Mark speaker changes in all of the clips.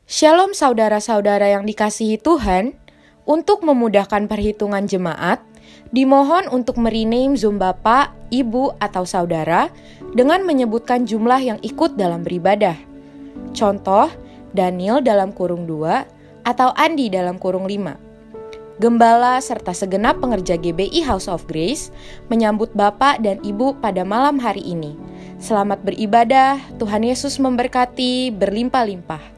Speaker 1: Shalom saudara-saudara yang dikasihi Tuhan, untuk memudahkan perhitungan jemaat, dimohon untuk merename Zoom Bapak, Ibu, atau Saudara dengan menyebutkan jumlah yang ikut dalam beribadah. Contoh, Daniel dalam kurung 2 atau Andi dalam kurung 5. Gembala serta segenap pengerja GBI House of Grace menyambut Bapak dan Ibu pada malam hari ini. Selamat beribadah, Tuhan Yesus memberkati berlimpah-limpah.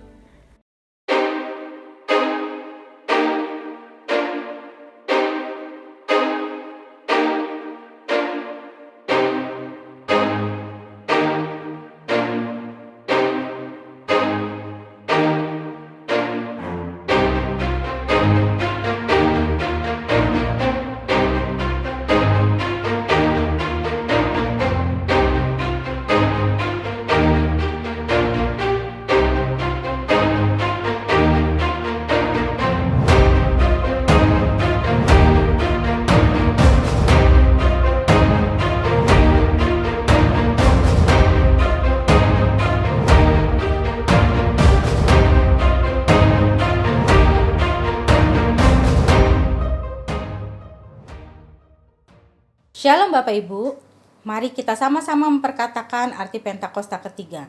Speaker 2: Shalom Bapak Ibu, mari kita sama-sama memperkatakan arti Pentakosta ketiga.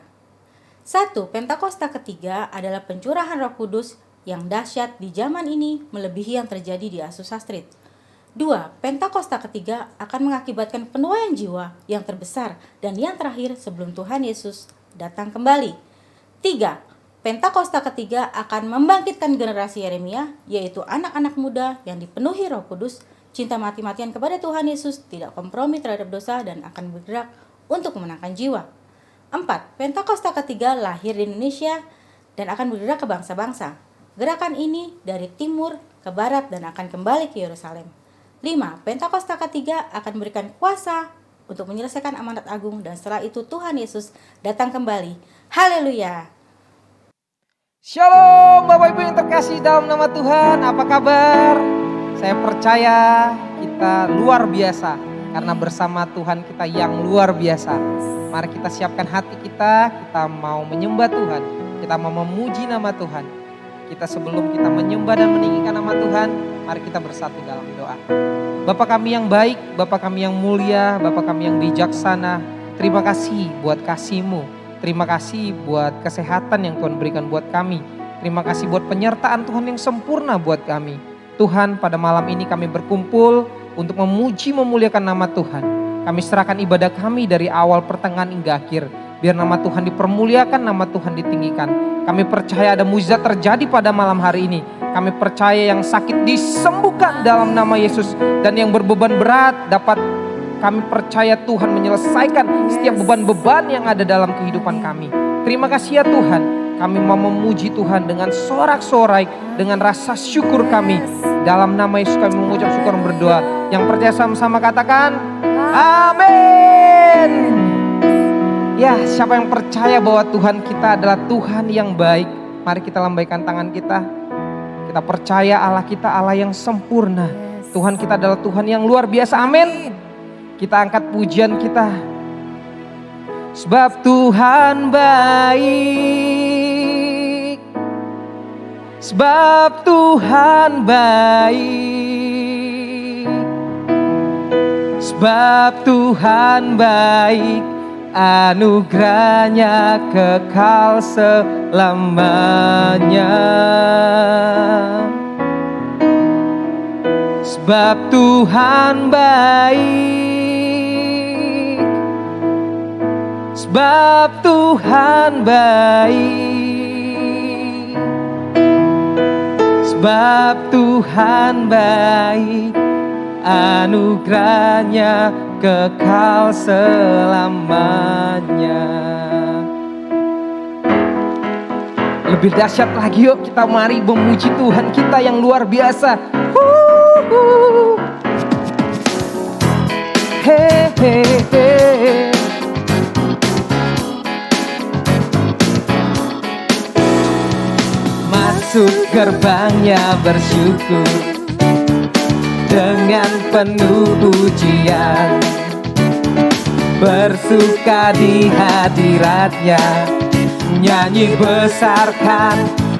Speaker 2: 1. Pentakosta ketiga adalah pencurahan Roh Kudus yang dahsyat di zaman ini melebihi yang terjadi di Azusa Street. 2. Pentakosta ketiga akan mengakibatkan penuaian jiwa yang terbesar dan yang terakhir sebelum Tuhan Yesus datang kembali. 3. Pentakosta ketiga akan membangkitkan generasi Yeremia, yaitu anak-anak muda yang dipenuhi Roh Kudus, cinta mati-matian kepada Tuhan Yesus, tidak kompromi terhadap dosa, dan akan bergerak untuk memenangkan jiwa. 4. Pentakosta ketiga lahir di Indonesia dan akan bergerak ke bangsa-bangsa. Gerakan ini dari timur ke barat dan akan kembali ke Yerusalem. 5. Pentakosta ketiga akan memberikan kuasa untuk menyelesaikan amanat agung, dan setelah itu Tuhan Yesus datang kembali. Haleluya!
Speaker 3: Shalom Bapak Ibu yang terkasih dalam nama Tuhan, apa kabar? Saya percaya kita luar biasa karena bersama Tuhan kita yang luar biasa. Mari kita siapkan hati kita mau menyembah Tuhan, kita mau memuji nama Tuhan. Sebelum kita menyembah dan meninggikan nama Tuhan, mari kita bersatu dalam doa. Bapa kami yang baik, Bapa kami yang mulia, Bapa kami yang bijaksana, terima kasih buat kasih-Mu. Terima kasih buat kesehatan yang Tuhan berikan buat kami. Terima kasih buat penyertaan Tuhan yang sempurna buat kami. Tuhan, pada malam ini kami berkumpul untuk memuji memuliakan nama Tuhan. Kami serahkan ibadah kami dari awal pertengahan hingga akhir. Biar nama Tuhan dipermuliakan, nama Tuhan ditinggikan. Kami percaya ada mukjizat terjadi pada malam hari ini. Kami percaya yang sakit disembuhkan dalam nama Yesus. Dan yang berbeban berat dapat kami percaya Tuhan menyelesaikan setiap beban-beban yang ada dalam kehidupan kami. Terima kasih ya Tuhan. Kami mau memuji Tuhan dengan sorak-sorai, dengan rasa syukur kami. Dalam nama Yesus kami mengucap syukur dan berdoa. Yang percaya sama-sama katakan, amin. Ya, siapa yang percaya bahwa Tuhan kita adalah Tuhan yang baik? Mari kita lambaikan tangan kita. Kita percaya Allah kita Allah yang sempurna. Tuhan kita adalah Tuhan yang luar biasa, amin. Kita angkat pujian kita. Sebab Tuhan baik, sebab Tuhan baik, sebab Tuhan baik, anugerahnya kekal selamanya. Sebab Tuhan baik, sebab Tuhan baik, sebab Tuhan baik, anugerahnya kekal selamanya. Lebih dahsyat lagi, yuk kita mari memuji Tuhan kita yang luar biasa. Hey, hey, hey. Masuk gerbangnya bersyukur dengan penuh pujian, bersuka di hadiratnya, nyanyi besarkan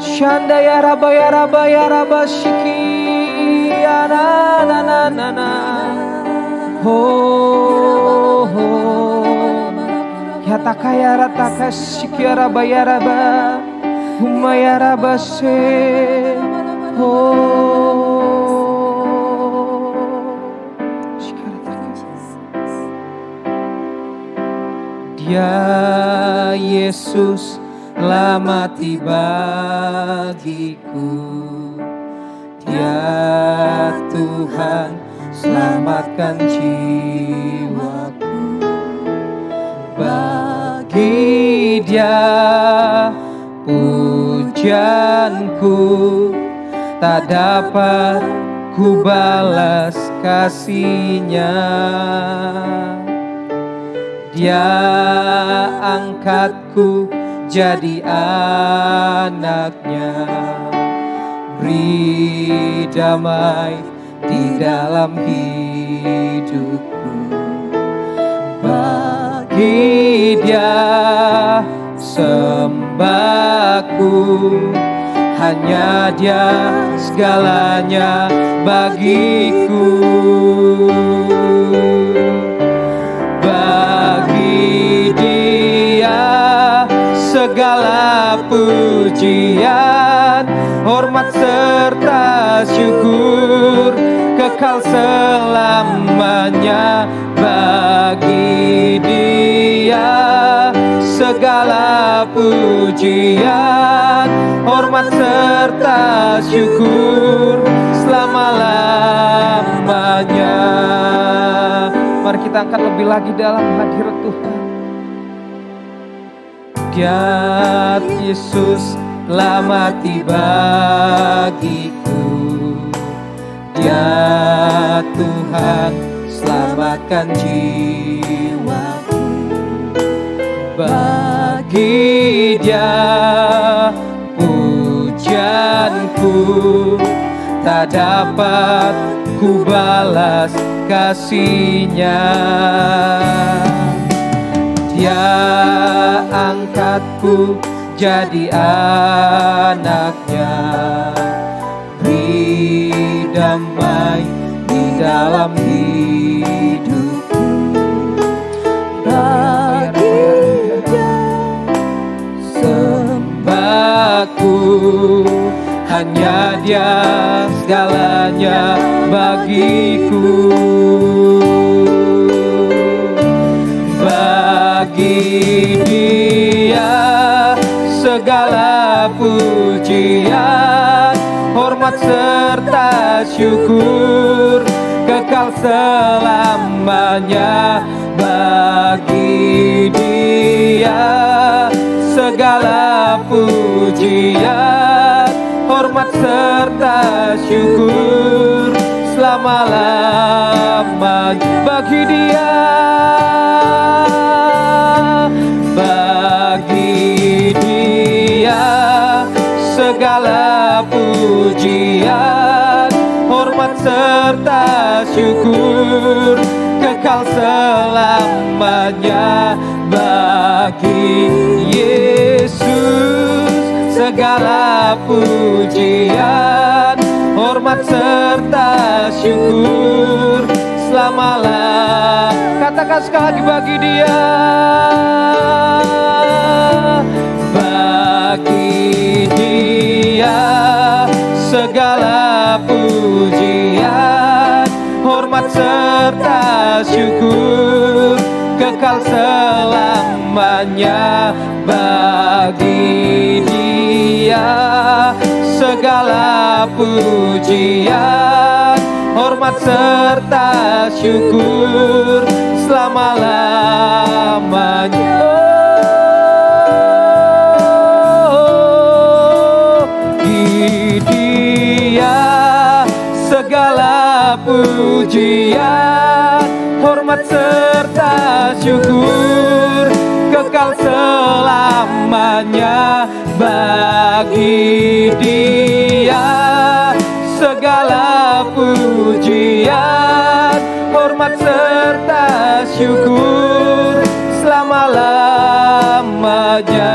Speaker 3: Shanda ya raba shiki ya na. Oh, ya takaya rataka shiki ya raba humaya raba se. Dia Yesus telah mati bagiku. Dia Tuhan selamatkan jiwaku. Bagi Dia pujianku tak dapat ku balas kasih-Nya. Dia angkatku jadi anaknya, beri damai di dalam hidupku. Bagi Dia sembahku, hanya Dia segalanya bagiku. Bagi Dia segala pujian, hormat serta syukur kekal selamanya. Bagi Dia segala pujian, hormat serta syukur selama-lamanya. Mari kita angkat lebih lagi dalam hadirat Tuhan. Dia Yesus telah mati bagiku. Dia Tuhan selamatkan jiwaku. Bagi Dia pujianku tak dapat ku balas kasih-Nya. Dia angkatku jadi anaknya, beri damai di dalam hidupku. Bagi Dia sembahku, hanya Dia segalanya bagiku. Bagi Dia segala pujian, hormat serta syukur kekal selamanya. Bagi Dia segala pujian, hormat serta syukur selama-lamanya. Bagi Dia, bagi Dia segala pujian, hormat serta syukur kekal selamanya. Bagi Yesus segala pujian, hormat serta syukur selama-lamanya. Katakan sekali lagi, bagi Dia, bagi Dia segala pujian, hormat serta syukur kekal selamanya. Bagi Dia segala pujian, hormat serta syukur selama-lamanya. Bagi Dia segala pujian, hormat serta syukur kekal selamanya. Bagi Dia segala pujian, hormat serta syukur selama-lamanya.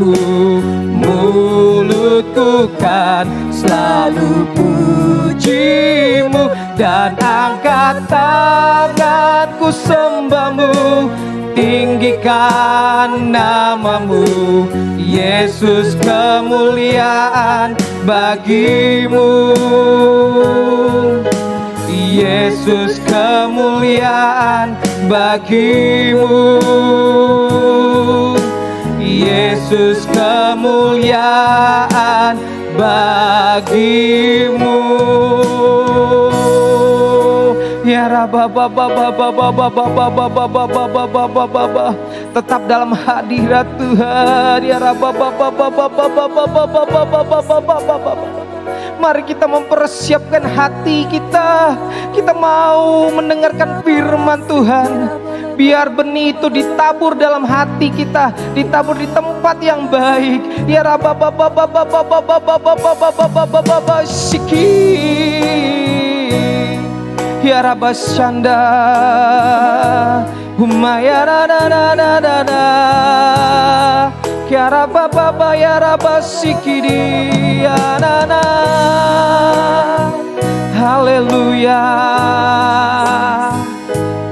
Speaker 3: aku, mulutku kan selalu pujimu, dan angkat tanganku sembahmu, tinggikan namamu. Yesus, kemuliaan bagimu. Yesus, kemuliaan bagimu. Yesus, kemuliaan bagimu. Ya Rabba, tetap dalam hadirat Tuhan. Ya Rabba, mari kita mempersiapkan hati kita. Kita mau mendengarkan firman Tuhan. Biar benih itu ditabur dalam hati kita, ditabur di tempat yang baik. Ya Rabba, ya Rabba Shanda, Humaya da, ya Rabba Baba, ya Rabba Sikidi, Anana. Haleluya.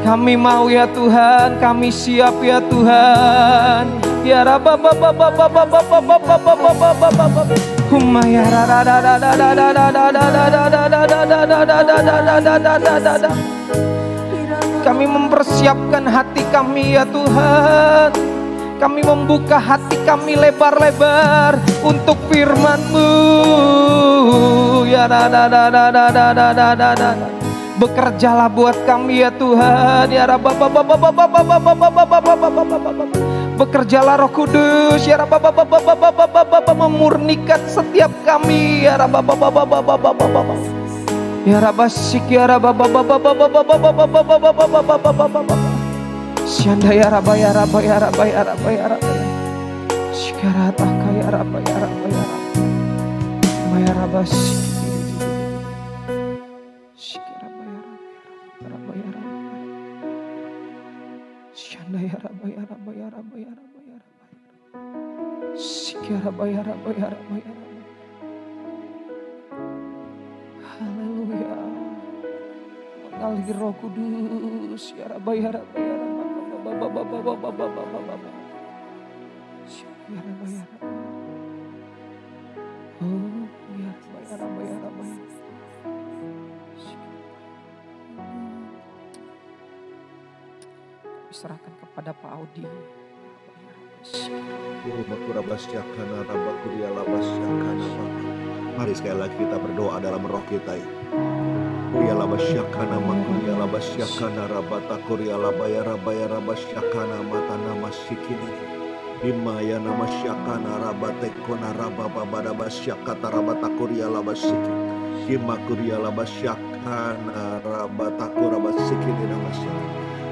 Speaker 3: Kami mau ya Tuhan, kami siap ya Tuhan. Ya Rabba Baba Baba Baba Baba Baba Baba. Humaya da. Kami mempersiapkan hati kami ya Tuhan. Kami membuka hati kami lebar-lebar untuk firman-Mu. Ya da. Bekerjalah buat kami ya Tuhan. Ya Rabba bekerjalah Roh Kudus. Ya Rabba memurnikan setiap kami. Ya Rabba ya Rabba Sik, ya Rabba Syanda, ya Rabba, ya Rabba, ya Rabba, ya Rabba, ya Rabba. Sikarataka, ya Rabba, ya Rabba, ya Rabba. Ya Rabba Sik. Ya Rabba, ya Rabba, ya Rabba, ya Rabba, ya Rabba. Sik, ya Rabba, ya Rabba, ya Rabba, ya Rabba. Haleluya. Mengalir Roh Kudus. Ya Rabba, ya Rabba, ya Rabba. Ya Rabba, ya Rabba. Oh, ya Rabba, ya Rabba, ya Rabba. Serahkan kepada Pak Audi.
Speaker 4: Mari sekali lagi kita berdoa dalam roh kita.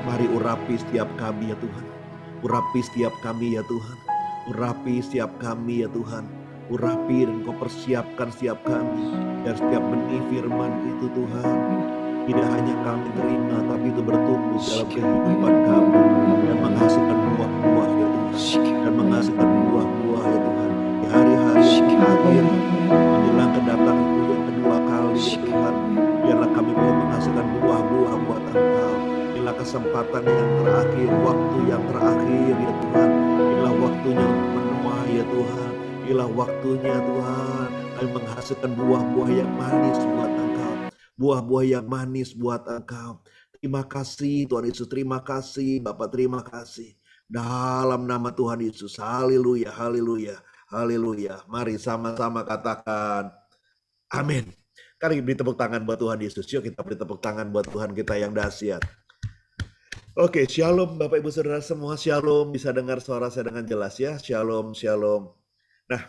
Speaker 4: Mari urapi setiap kami ya Tuhan. Urapi setiap kami ya Tuhan. Urapi setiap kami ya Tuhan. Urapi dan Kau persiapkan setiap kami. Dan setiap benih firman itu Tuhan, tidak hanya kami terima, tapi itu bertumbuh dalam kehidupan kami. Dan menghasilkan buah-buah ya Tuhan. Dan menghasilkan buah-buah ya Tuhan. Di hari-hari yang terakhir, menjelang kedatangan yang kedua kali ya Tuhan. Biarlah kami boleh menghasilkan buah-buah buat Engkau. Inilah kesempatan yang terakhir, waktu yang terakhir ya Tuhan. Inilah waktunya untuk menuai ya Tuhan. Inilah waktunya Tuhan. Kami menghasilkan buah-buah yang manis buat Engkau. Buah-buah yang manis buat Engkau. Terima kasih Tuhan Yesus. Terima kasih Bapak. Terima kasih. Dalam nama Tuhan Yesus. Haleluya. Haleluya. Haleluya. Mari sama-sama katakan amin. Kali beri tepuk tangan buat Tuhan Yesus. Yuk kita beri tepuk tangan buat Tuhan kita yang dahsyat. Oke, shalom Bapak Ibu Saudara semua, shalom. Bisa dengar suara saya dengan jelas ya, shalom, shalom. Nah,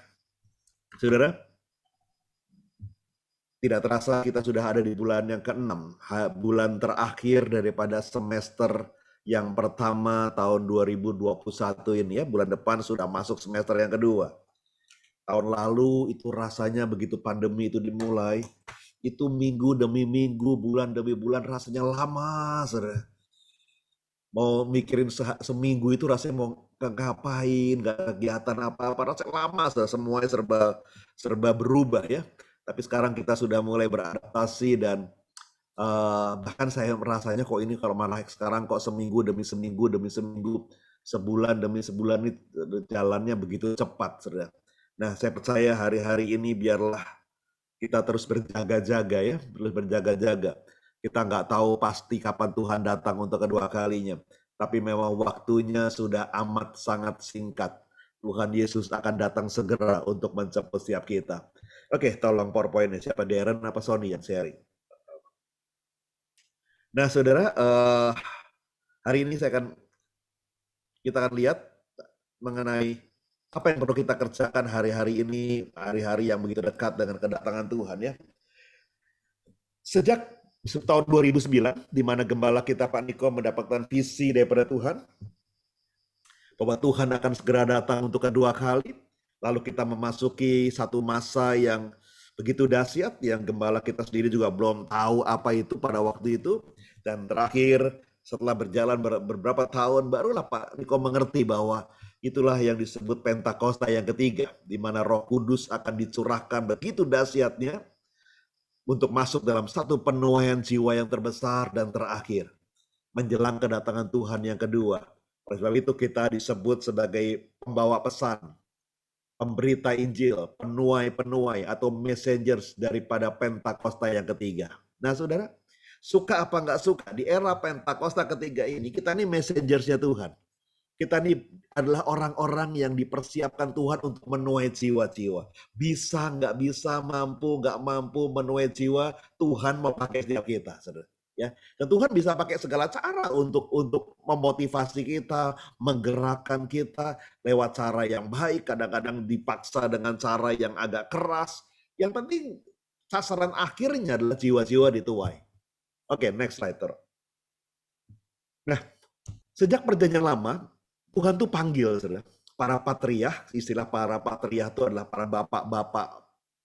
Speaker 4: Saudara, tidak terasa kita sudah ada di bulan yang ke-6, bulan terakhir daripada semester yang pertama tahun 2021 ini ya. Bulan depan sudah masuk semester yang kedua. Tahun lalu itu rasanya begitu pandemi itu dimulai, itu minggu demi minggu, bulan demi bulan rasanya lama, Saudara. Mau mikirin seminggu itu rasanya mau ngapain, nggak kegiatan apa-apa, rasanya lama, semuanya serba berubah ya. Tapi sekarang kita sudah mulai beradaptasi dan bahkan saya merasanya kok ini kalau malah sekarang kok seminggu demi seminggu demi seminggu, sebulan demi sebulan ini jalannya begitu cepat, saudara. Nah, saya percaya hari-hari ini biarlah kita terus berjaga-jaga ya, terus berjaga-jaga. Kita nggak tahu pasti kapan Tuhan datang untuk kedua kalinya. Tapi memang waktunya sudah amat sangat singkat. Tuhan Yesus akan datang segera untuk menjemput setiap kita. Oke, tolong PowerPoint-nya. Siapa, Darren apa Sony yang sharing? Nah, saudara, hari ini kita akan lihat mengenai apa yang perlu kita kerjakan hari-hari ini, hari-hari yang begitu dekat dengan kedatangan Tuhan ya. Sejak tahun 2009, di mana gembala kita Pak Niko mendapatkan visi daripada Tuhan, bahwa Tuhan akan segera datang untuk kedua kali, lalu kita memasuki satu masa yang begitu dahsyat, yang gembala kita sendiri juga belum tahu apa itu pada waktu itu, dan terakhir setelah berjalan beberapa tahun, barulah Pak Niko mengerti bahwa itulah yang disebut Pentakosta yang ketiga, di mana Roh Kudus akan dicurahkan begitu dahsyatnya, untuk masuk dalam satu penuaian jiwa yang terbesar dan terakhir, menjelang kedatangan Tuhan yang kedua. Oleh sebab itu kita disebut sebagai pembawa pesan, pemberita Injil, penuai-penuai atau messengers daripada Pentakosta yang ketiga. Nah saudara, suka apa nggak suka, di era Pentakosta ketiga ini, kita ini messengersnya Tuhan. Kita ini adalah orang-orang yang dipersiapkan Tuhan untuk menuai jiwa-jiwa. Bisa, nggak bisa, mampu, nggak mampu menuai jiwa, Tuhan mau pakai setiap kita. Saudara. Ya, dan Tuhan bisa pakai segala cara untuk memotivasi kita, menggerakkan kita lewat cara yang baik, kadang-kadang dipaksa dengan cara yang agak keras. Yang penting sasaran akhirnya adalah jiwa-jiwa dituai. Oke, next slide. Nah, sejak perjanjian lama, Tuhan tuh panggil, saudara, para patriarh. Istilah para patriarh itu adalah para bapak-bapak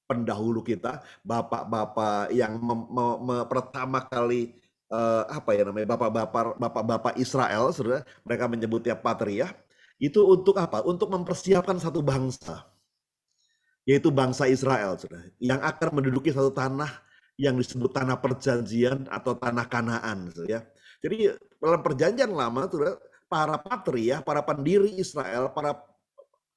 Speaker 4: pendahulu kita, bapak-bapak yang pertama kali bapak-bapak Israel, saudara, mereka menyebutnya patriarh. Itu untuk apa? Untuk mempersiapkan satu bangsa, yaitu bangsa Israel, saudara, yang akan menduduki satu tanah yang disebut tanah perjanjian atau tanah Kanaan, saudara. Jadi dalam perjanjian lama, saudara, para patriarh, para pendiri Israel, para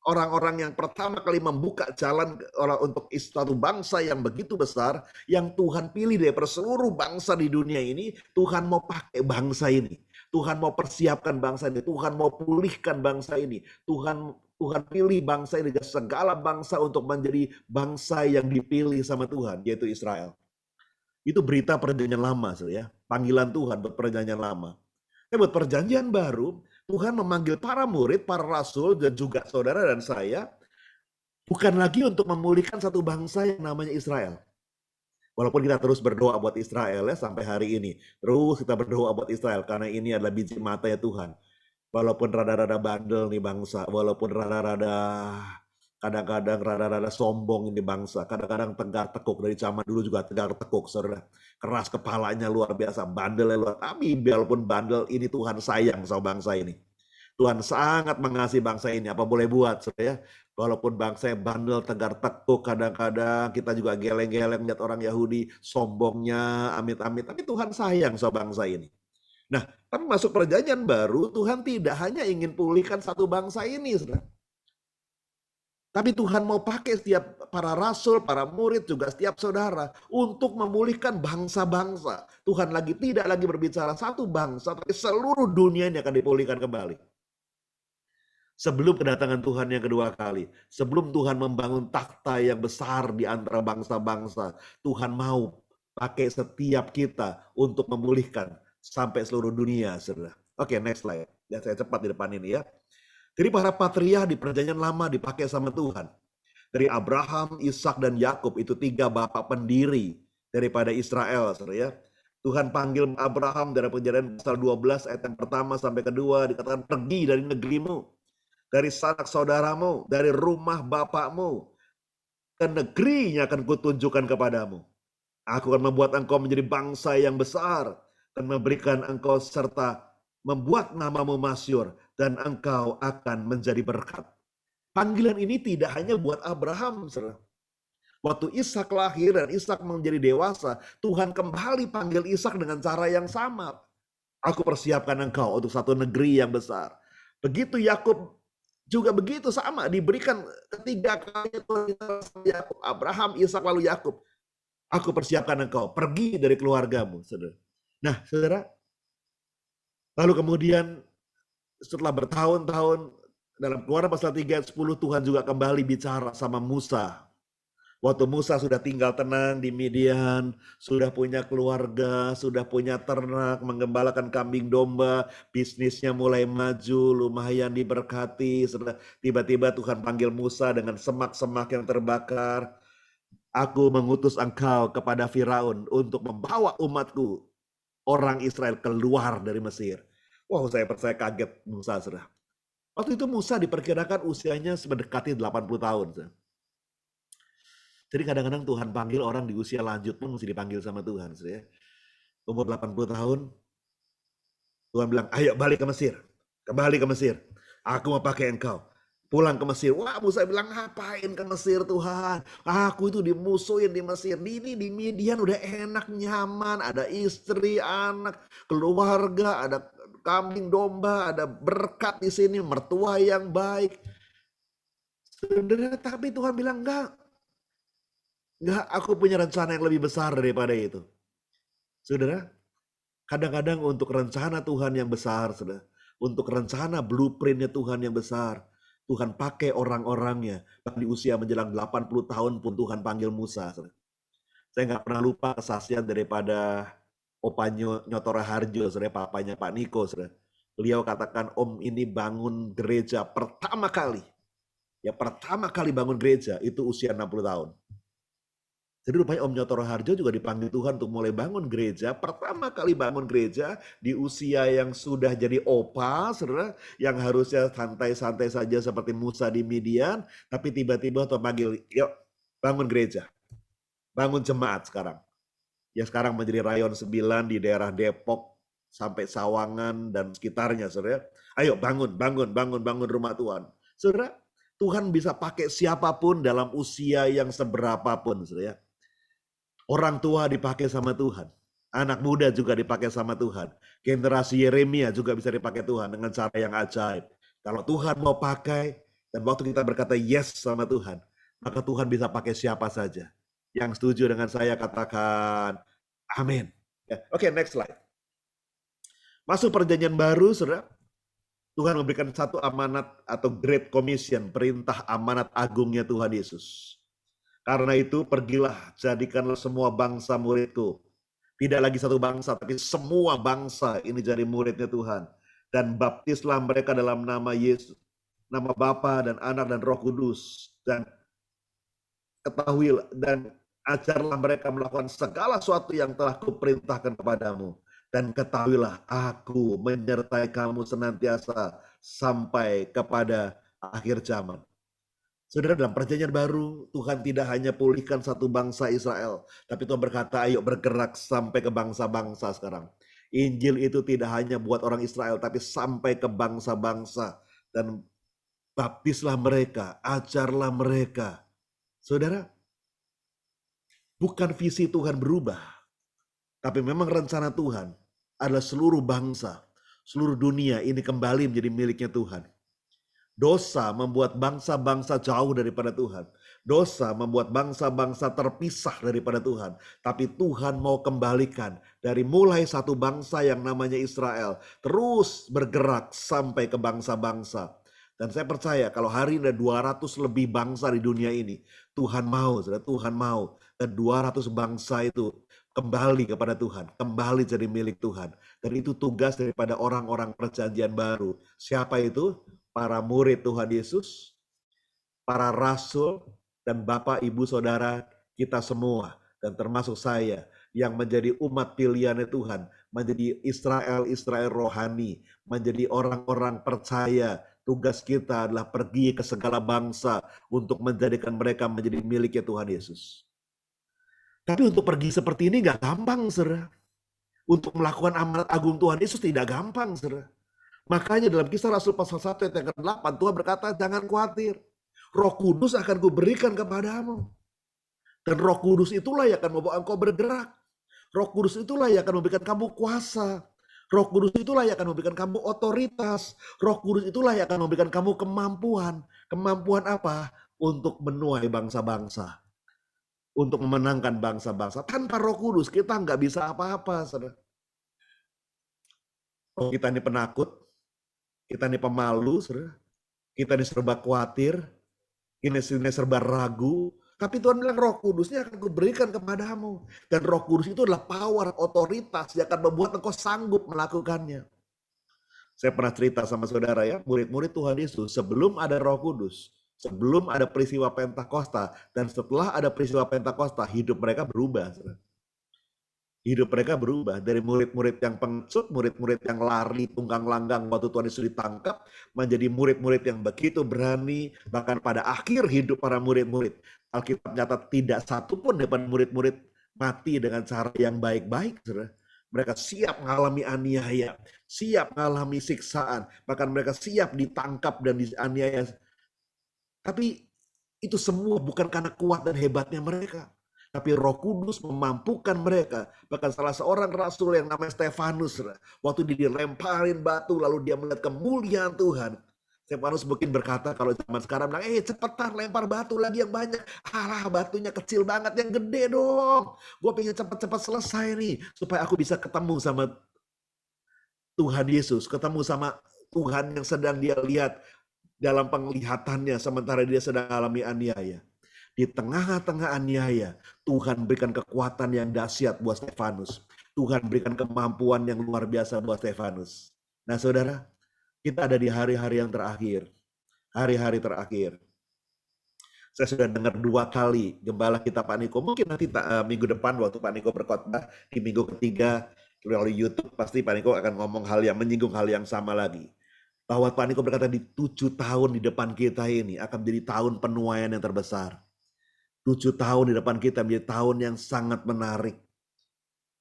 Speaker 4: orang-orang yang pertama kali membuka jalan untuk satu bangsa yang begitu besar, yang Tuhan pilih dari seluruh bangsa di dunia ini, Tuhan mau pakai bangsa ini. Tuhan mau persiapkan bangsa ini, Tuhan mau pulihkan bangsa ini. Tuhan pilih bangsa ini dari segala bangsa untuk menjadi bangsa yang dipilih sama Tuhan, yaitu Israel. Itu berita perjanjian lama, ya. Panggilan Tuhan buat perjanjian lama. Buat perjanjian baru, Tuhan memanggil para murid, para rasul, dan juga saudara dan saya, bukan lagi untuk memulihkan satu bangsa yang namanya Israel. Walaupun kita terus berdoa buat Israel ya sampai hari ini. Terus kita berdoa buat Israel, karena ini adalah biji mata ya Tuhan. Walaupun rada-rada bandel nih bangsa, walaupun kadang-kadang rada-rada sombong ini bangsa, kadang-kadang tegar tekuk, dari zaman dulu juga tegar tekuk, saudara. Keras kepalanya luar biasa, bandelnya luar. Tapi walaupun bandel, ini Tuhan sayang sama bangsa ini. Tuhan sangat mengasihi bangsa ini. Apa boleh buat, saudara? Walaupun bangsa yang bandel, tegar tekuk, kadang-kadang kita juga geleng-geleng lihat orang Yahudi sombongnya, amit-amit. Tapi Tuhan sayang sama bangsa ini. Nah, tapi masuk perjanjian baru, Tuhan tidak hanya ingin pulihkan satu bangsa ini, saudara. Tapi Tuhan mau pakai setiap para rasul, para murid, juga setiap saudara untuk memulihkan bangsa-bangsa. Tuhan tidak lagi berbicara satu bangsa, tapi seluruh dunia ini akan dipulihkan kembali. Sebelum kedatangan Tuhan yang kedua kali, sebelum Tuhan membangun takhta yang besar di antara bangsa-bangsa, Tuhan mau pakai setiap kita untuk memulihkan sampai seluruh dunia, saudara. Oke, next slide. Ya, saya cepat di depan ini ya. Jadi para patriarh di perjanjian lama dipakai sama Tuhan. Dari Abraham, Ishak, dan Yakub, itu 3 bapak pendiri daripada Israel. Ya. Tuhan panggil Abraham dari Kejadian pasal 12 ayat yang pertama sampai kedua, dikatakan pergi dari negerimu, dari sanak saudaramu, dari rumah bapakmu, ke negeri yang akan kutunjukkan kepadamu. Aku akan membuat engkau menjadi bangsa yang besar dan memberikan engkau serta membuat namamu masyhur, dan engkau akan menjadi berkat. Panggilan ini tidak hanya buat Abraham, saudara. Waktu Ishak lahir dan Ishak menjadi dewasa, Tuhan kembali panggil Ishak dengan cara yang sama. Aku persiapkan engkau untuk satu negeri yang besar. Begitu Yakub juga begitu sama, diberikan ketiga kali Yakub, Abraham, Ishak lalu Yakub. Aku persiapkan engkau, pergi dari keluargamu, saudara. Nah, saudara, lalu kemudian setelah bertahun-tahun dalam Keluaran pasal 3 ayat 10, Tuhan juga kembali bicara sama Musa. Waktu Musa sudah tinggal tenang di Midian, sudah punya keluarga, sudah punya ternak, menggembalakan kambing domba, bisnisnya mulai maju, lumayan diberkati. Tiba-tiba Tuhan panggil Musa dengan semak-semak yang terbakar. Aku mengutus engkau kepada Firaun untuk membawa umatku, orang Israel, keluar dari Mesir. Wow, saya kaget Musa, saudara. Waktu itu Musa diperkirakan usianya mendekati 80 tahun. Saudara. Jadi kadang-kadang Tuhan panggil orang di usia lanjut pun mesti dipanggil sama Tuhan. Saudara. Umur 80 tahun, Tuhan bilang, ayo balik ke Mesir. Kembali ke Mesir. Aku mau pakai engkau. Pulang ke Mesir. Wah, Musa bilang, ngapain ke Mesir Tuhan? Aku itu dimusuhin di Mesir. Ini di Midian udah enak, nyaman. Ada istri, anak, keluarga, ada kambing domba, ada berkat di sini, mertua yang baik. Saudara, tapi Tuhan bilang, enggak, aku punya rencana yang lebih besar daripada itu. Saudara, kadang-kadang untuk rencana Tuhan yang besar, saudara, untuk rencana blueprintnya Tuhan yang besar, Tuhan pakai orang-orangnya. Bahkan di usia menjelang 80 tahun pun Tuhan panggil Musa. Saudara. Saya nggak pernah lupa kesaksian daripada Opa Nyotora Harjo, saudara, papanya Pak Niko. Saudara. Beliau katakan, Om ini bangun gereja pertama kali. Ya pertama kali bangun gereja itu usia 60 tahun. Jadi rupanya Om Nyotora Harjo juga dipanggil Tuhan untuk mulai bangun gereja. Pertama kali bangun gereja di usia yang sudah jadi opa, saudara, yang harusnya santai-santai saja seperti Musa di Midian. Tapi tiba-tiba Tuhan panggil, yuk bangun gereja. Bangun jemaat sekarang. Ya sekarang menjadi rayon 9 di daerah Depok sampai Sawangan dan sekitarnya, saudara. Ayo bangun rumah Tuhan. Saudara, Tuhan bisa pakai siapapun dalam usia yang seberapapun, saudara. Orang tua dipakai sama Tuhan. Anak muda juga dipakai sama Tuhan. Generasi Yeremia juga bisa dipakai Tuhan dengan cara yang ajaib. Kalau Tuhan mau pakai, dan waktu kita berkata yes sama Tuhan, maka Tuhan bisa pakai siapa saja. Yang setuju dengan saya katakan amin. Ya, Oke, next slide. Masuk perjanjian baru, saudara. Tuhan memberikan satu amanat atau Great Commission, perintah amanat agungnya Tuhan Yesus. Karena itu pergilah, jadikanlah semua bangsa muridku. Tidak lagi satu bangsa, tapi semua bangsa ini jadi muridnya Tuhan. Dan baptislah mereka dalam nama Yesus, nama Bapa dan Anak dan Roh Kudus. Dan ketahuilah dan ajarlah mereka melakukan segala sesuatu yang telah kuperintahkan kepadamu. Dan ketahuilah aku menyertai kamu senantiasa sampai kepada akhir zaman. Saudara, dalam perjanjian baru, Tuhan tidak hanya pulihkan satu bangsa Israel, tapi Tuhan berkata, ayo bergerak sampai ke bangsa-bangsa sekarang. Injil itu tidak hanya buat orang Israel, tapi sampai ke bangsa-bangsa. Dan baptislah mereka, ajarlah mereka. Saudara, bukan visi Tuhan berubah, tapi memang rencana Tuhan adalah seluruh bangsa, seluruh dunia ini kembali menjadi miliknya Tuhan. Dosa membuat bangsa-bangsa jauh daripada Tuhan. Dosa membuat bangsa-bangsa terpisah daripada Tuhan. Tapi Tuhan mau kembalikan dari mulai satu bangsa yang namanya Israel. Terus bergerak sampai ke bangsa-bangsa. Dan saya percaya kalau hari ini ada 200 lebih bangsa di dunia ini. Tuhan mau, Tuhan mau. Dan 200 bangsa itu kembali kepada Tuhan. Kembali jadi milik Tuhan. Dan itu tugas daripada orang-orang perjanjian baru. Siapa itu? Para murid Tuhan Yesus, para rasul, dan Bapak, Ibu, Saudara, kita semua, dan termasuk saya, yang menjadi umat pilihannya Tuhan, menjadi Israel rohani, menjadi orang-orang percaya. Tugas kita adalah pergi ke segala bangsa untuk menjadikan mereka menjadi miliknya Tuhan Yesus. Tapi untuk pergi seperti ini gak gampang, saudara. Untuk melakukan amanat agung Tuhan Yesus tidak gampang, saudara. Makanya dalam Kisah Rasul pasal 1 ayat yang ke-8, Tuhan berkata, jangan khawatir. Roh Kudus akan kuberikan kepadamu. Dan Roh Kudus itulah yang akan membawa engkau bergerak. Roh Kudus itulah yang akan memberikan kamu kuasa. Roh Kudus itulah yang akan memberikan kamu otoritas. Roh Kudus itulah yang akan memberikan kamu kemampuan. Kemampuan apa? Untuk menuai bangsa-bangsa. Untuk memenangkan bangsa-bangsa. Tanpa Roh Kudus kita nggak bisa apa-apa. Saudara. Oh, kita ini penakut. Kita ini pemalu. Saudara. Kita ini serba khawatir. Ini serba ragu. Tapi Tuhan bilang Roh Kudusnya akan kuberikan kepadamu. Dan Roh Kudus itu adalah power, otoritas yang akan membuat engkau sanggup melakukannya. Saya pernah cerita sama saudara ya, murid-murid Tuhan Yesus sebelum ada Roh Kudus, sebelum ada peristiwa Pentakosta, dan setelah ada peristiwa Pentakosta, hidup mereka berubah. Hidup mereka berubah dari murid-murid yang pengecut, murid-murid yang lari tunggang langgang waktu Tuhan Yesus ditangkap, menjadi murid-murid yang begitu berani, bahkan pada akhir hidup para murid-murid. Alkitab nyata tidak satu pun depan murid-murid mati dengan cara yang baik-baik. Mereka siap mengalami aniaya, siap mengalami siksaan, bahkan mereka siap ditangkap dan dianiaya. Tapi itu semua bukan karena kuat dan hebatnya mereka. Tapi Roh Kudus memampukan mereka. Bahkan salah seorang rasul yang namanya Stefanus, waktu dia dilemparin batu lalu dia melihat kemuliaan Tuhan. Stefanus mungkin berkata kalau zaman sekarang bilang, cepetan lempar batu lagi yang banyak. Alah, batunya kecil banget, yang gede dong. Gue pengen cepat-cepat selesai nih supaya aku bisa ketemu sama Tuhan Yesus, ketemu sama Tuhan yang sedang dia lihat dalam penglihatannya sementara dia sedang alami aniaya. Di tengah-tengah aniaya, Tuhan berikan kekuatan yang dahsyat buat Stefanus. Tuhan berikan kemampuan yang luar biasa buat Stefanus. Nah saudara, kita ada di hari-hari yang terakhir. Hari-hari terakhir. Saya sudah dengar 2 kali gembala kita Pak Niko. Mungkin nanti minggu depan waktu Pak Niko berkhotbah, di minggu ketiga, melalui YouTube, pasti Pak Niko akan ngomong hal yang menyinggung hal yang sama lagi. Bahwa Pak Niko berkata di 7 tahun di depan kita ini akan menjadi tahun penuaian yang terbesar. 7 tahun di depan kita menjadi tahun yang sangat menarik.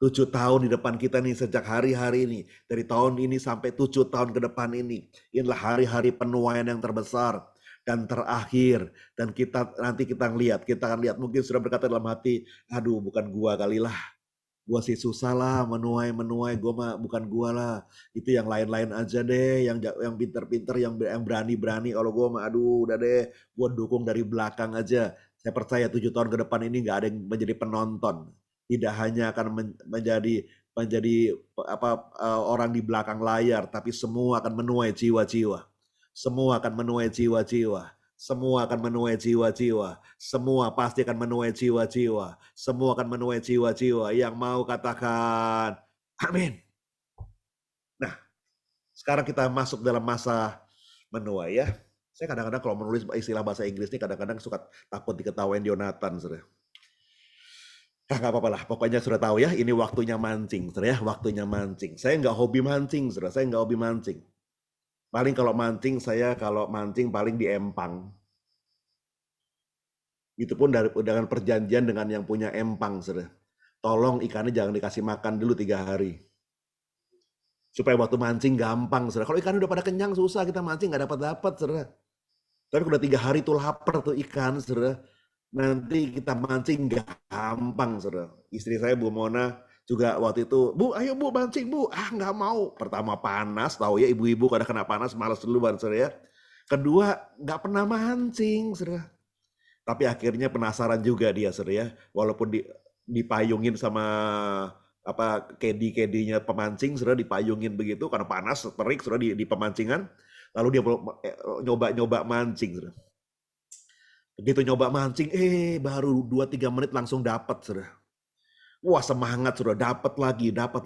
Speaker 4: 7 tahun di depan kita nih sejak hari-hari ini. Dari tahun ini sampai 7 tahun ke depan ini. Inilah hari-hari penuaian yang terbesar dan terakhir. Dan nanti kita akan lihat mungkin sudah berkata dalam hati, aduh bukan gua kali lah. Gua sih susah lah menuai, gua mah bukan gua lah. Itu yang lain-lain aja deh, yang pinter-pinter, yang berani-berani. Kalau gua mah aduh udah deh, gua dukung dari belakang aja. Saya percaya 7 tahun ke depan ini nggak ada yang menjadi penonton. Tidak hanya akan menjadi orang di belakang layar, tapi semua akan menuai jiwa-jiwa. Semua akan menuai jiwa-jiwa. Semua akan menuai jiwa-jiwa. Semua pasti akan menuai jiwa-jiwa. Semua akan menuai jiwa-jiwa. Yang mau katakan amin. Nah, sekarang kita masuk dalam masa menuai ya. Saya kadang-kadang kalau menulis istilah bahasa Inggris ini kadang-kadang suka takut diketawain Jonathan. Saudara. Gak apa-apa lah, pokoknya sudah tahu ya, ini waktunya mancing. Saudara, ya, waktunya mancing. Saya nggak hobi mancing, saudara. Saya nggak hobi mancing. Paling kalau mancing paling di empang. Itu pun dengan perjanjian dengan yang punya empang, saudara. Tolong ikannya jangan dikasih makan dulu 3 hari. Supaya waktu mancing gampang, saudara. Kalau ikan udah pada kenyang susah kita mancing nggak dapat, saudara. Tapi udah 3 hari tuh lapar tuh ikan, saudara. Nanti kita mancing gampang, saudara. Istri saya Bu Mona juga waktu itu, Bu, ayo Bu mancing Bu. Nggak mau. Pertama panas, tahu ya ibu-ibu kadang kena panas malas duluan, saudara ya. Kedua nggak pernah mancing, saudara. Tapi akhirnya penasaran juga dia, saudara ya. Walaupun dipayungin sama kedi-kedinya pemancing, saudara, dipayungin begitu karena panas, terik, saudara di pemancingan. Lalu dia nyoba mancing, saudara. Begitu nyoba mancing, baru 2-3 menit langsung dapat, saudara. Wah semangat, saudara, dapat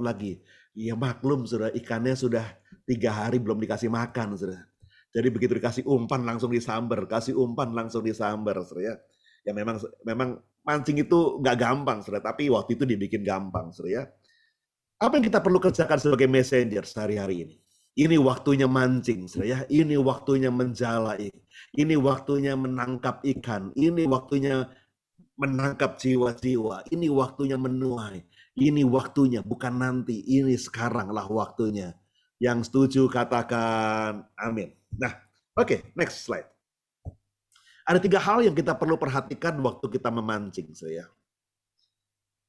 Speaker 4: lagi. Ya maklum, saudara, ikannya sudah 3 hari belum dikasih makan, saudara. Jadi begitu dikasih umpan langsung disambar, saudara ya. Ya memang mancing itu nggak gampang, saudara, tapi waktu itu dibikin gampang, saudara ya. Apa yang kita perlu kerjakan sebagai messenger sehari-hari ini? Ini waktunya mancing, saudara ya. Ini waktunya menjala, ini waktunya menangkap ikan, ini waktunya menangkap jiwa-jiwa, ini waktunya menuai, ini waktunya bukan nanti, ini sekaranglah waktunya. Yang setuju katakan amin. Nah, oke, next slide. Ada 3 hal yang kita perlu perhatikan waktu kita memancing, saya.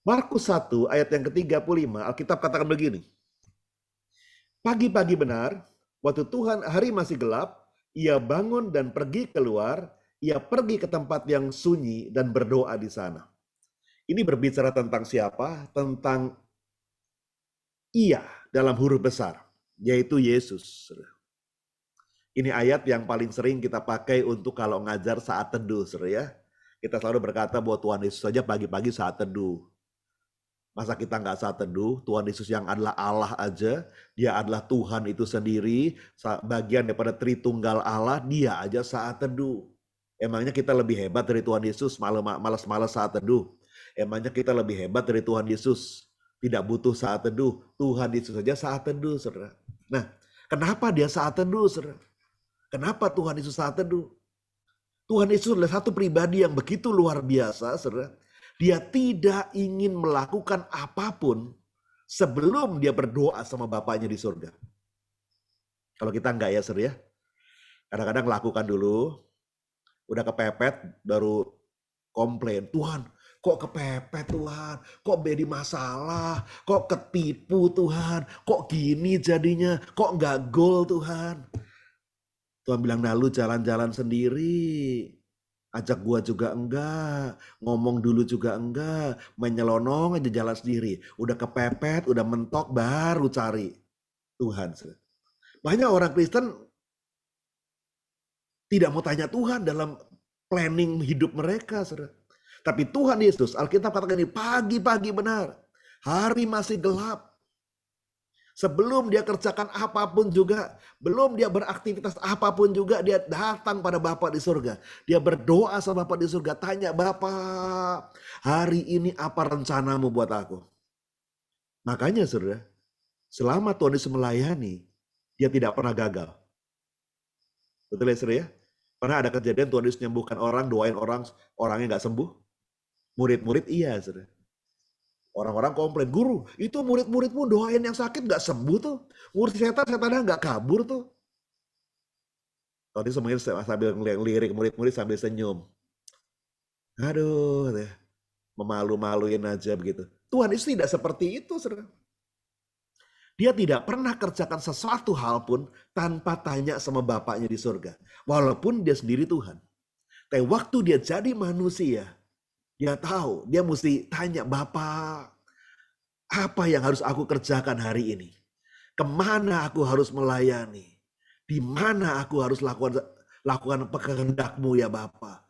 Speaker 4: Markus 1 ayat yang ke-35, Alkitab katakan begini. Pagi-pagi benar, waktu Tuhan hari masih gelap, ia bangun dan pergi keluar, ia pergi ke tempat yang sunyi dan berdoa di sana. Ini berbicara tentang siapa? Tentang ia dalam huruf besar, yaitu Yesus. Ini ayat yang paling sering kita pakai untuk kalau ngajar saat teduh, ya. Kita selalu berkata bahwa Tuhan Yesus saja pagi-pagi saat teduh. Masa kita nggak saat teduh? Tuhan Yesus yang adalah Allah aja, dia adalah Tuhan itu sendiri, bagian daripada Tritunggal Allah, dia aja saat teduh. Emangnya kita lebih hebat dari Tuhan Yesus malas-malas saat teduh? Emangnya kita lebih hebat dari Tuhan Yesus tidak butuh saat teduh? Tuhan Yesus saja saat teduh, saudara. Nah, kenapa dia saat teduh, saudara? Kenapa Tuhan Yesus saat teduh? Tuhan Yesus adalah satu pribadi yang begitu luar biasa, saudara. Dia tidak ingin melakukan apapun sebelum dia berdoa sama Bapaknya di surga. Kalau kita enggak ya, saudara ya. Kadang-kadang lakukan dulu, udah kepepet, baru komplain. Tuhan, kok kepepet Tuhan? Kok jadi masalah? Kok ketipu Tuhan? Kok gini jadinya? Kok enggak gol Tuhan? Tuhan bilang, nah lu jalan-jalan sendiri. Ajak gua juga enggak, ngomong dulu juga enggak, menyelonong aja jalan sendiri. Udah kepepet, udah mentok, baru cari Tuhan. Banyak orang Kristen tidak mau tanya Tuhan dalam planning hidup mereka. Tapi Tuhan Yesus, Alkitab katakan ini, pagi-pagi benar, hari masih gelap. Sebelum dia kerjakan apapun juga, belum dia beraktivitas apapun juga, dia datang pada Bapa di surga. Dia berdoa sama Bapa di surga, tanya, Bapa, hari ini apa rencanamu buat aku? Makanya saudara, selama Tuhan Yesus melayani, dia tidak pernah gagal. Betul ya saudara ya? Pernah ada kejadian Tuhan Yesus menyembuhkan orang, doain orang, orangnya nggak sembuh? Murid-murid iya saudara. Orang-orang komplain, guru, itu murid-muridmu doain yang sakit gak sembuh tuh. Murid setan-setannya gak kabur tuh. Tadi semuanya sambil ngelirik murid-murid sambil senyum. Aduh, memalu-maluin aja begitu. Tuhan itu tidak seperti itu, saudara. Dia tidak pernah kerjakan sesuatu hal pun tanpa tanya sama Bapaknya di surga. Walaupun dia sendiri Tuhan. Tapi waktu dia jadi manusia, dia tahu, dia mesti tanya, Bapak, apa yang harus aku kerjakan hari ini? Kemana aku harus melayani? Di mana aku harus lakukan kehendak-Mu ya Bapak?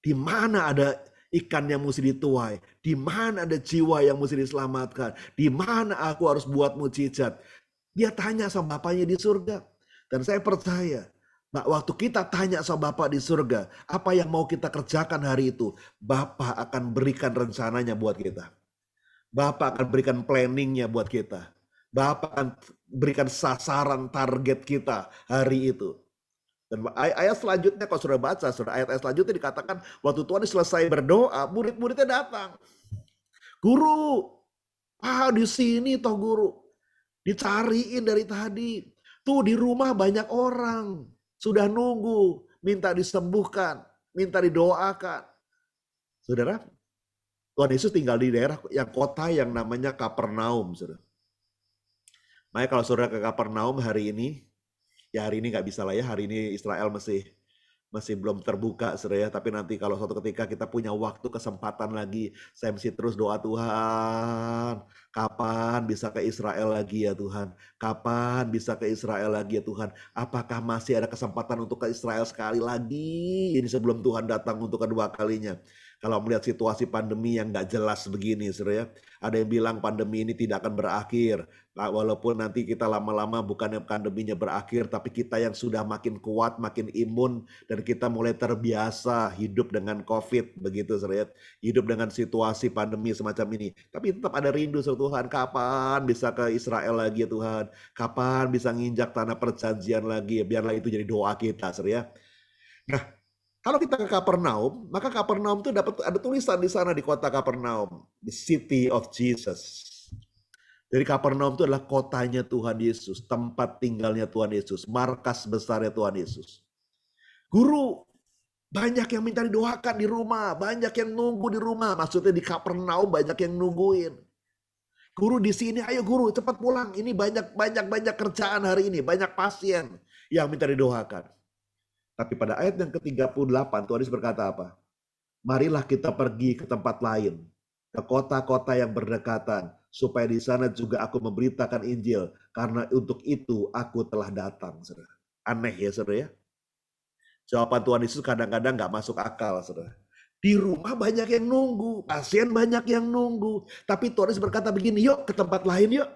Speaker 4: Di mana ada ikan yang mesti dituai? Di mana ada jiwa yang mesti diselamatkan? Di mana aku harus buat mujizat? Dia tanya sama Bapaknya di surga. Dan saya percaya, waktu kita tanya sama Bapak di surga, apa yang mau kita kerjakan hari itu, Bapak akan berikan rencananya buat kita. Bapak akan berikan planningnya buat kita. Bapak akan berikan sasaran target kita hari itu. Dan ayat selanjutnya kalau sudah baca, ayat selanjutnya dikatakan waktu Tuhan selesai berdoa, murid-muridnya datang. Guru, di sini toh guru. Dicariin dari tadi. Tuh di rumah banyak orang. Sudah nunggu, minta disembuhkan, minta didoakan. Saudara, Tuhan Yesus tinggal di daerah yang kota yang namanya Kapernaum. Saudara. Makanya kalau saudara ke Kapernaum hari ini, ya hari ini nggak bisa lah ya, hari ini Israel masih belum terbuka saudara ya. Tapi nanti kalau suatu ketika kita punya waktu, kesempatan lagi, saya mesti terus doa, Tuhan, kapan bisa ke Israel lagi ya Tuhan? Kapan bisa ke Israel lagi ya Tuhan? Apakah masih ada kesempatan untuk ke Israel sekali lagi? Ini sebelum Tuhan datang untuk kedua kalinya. Kalau melihat situasi pandemi yang nggak jelas begini, saudara ya. Ada yang bilang pandemi ini tidak akan berakhir. Walaupun nanti kita lama-lama bukannya pandeminya berakhir, tapi kita yang sudah makin kuat, makin imun, dan kita mulai terbiasa hidup dengan COVID, begitu saudara ya. Hidup dengan situasi pandemi semacam ini. Tapi tetap ada rindu, saudara, Tuhan, kapan bisa ke Israel lagi ya Tuhan? Kapan bisa nginjak tanah perjanjian lagi? Biarlah itu jadi doa kita, saudara ya. Nah, kalau kita ke Kapernaum, maka Kapernaum itu ada tulisan di sana di kota Kapernaum, the city of Jesus. Jadi Kapernaum itu adalah kotanya Tuhan Yesus, tempat tinggalnya Tuhan Yesus, markas besarnya Tuhan Yesus. Guru, banyak yang minta didoakan di rumah, banyak yang nunggu di rumah. Maksudnya di Kapernaum banyak yang nungguin. Guru di sini, ayo guru cepat pulang. Ini banyak kerjaan hari ini, banyak pasien yang minta didoakan. Tapi pada ayat yang ke-38 Tuhan Yesus berkata apa? Marilah kita pergi ke tempat lain, ke kota-kota yang berdekatan, supaya di sana juga aku memberitakan Injil, karena untuk itu aku telah datang. Saudara. Aneh ya saudara ya. Jawaban Tuhan Yesus kadang-kadang gak masuk akal saudara. Di rumah banyak yang nunggu, pasien banyak yang nunggu. Tapi Tuhan Yesus berkata begini, yuk ke tempat lain yuk.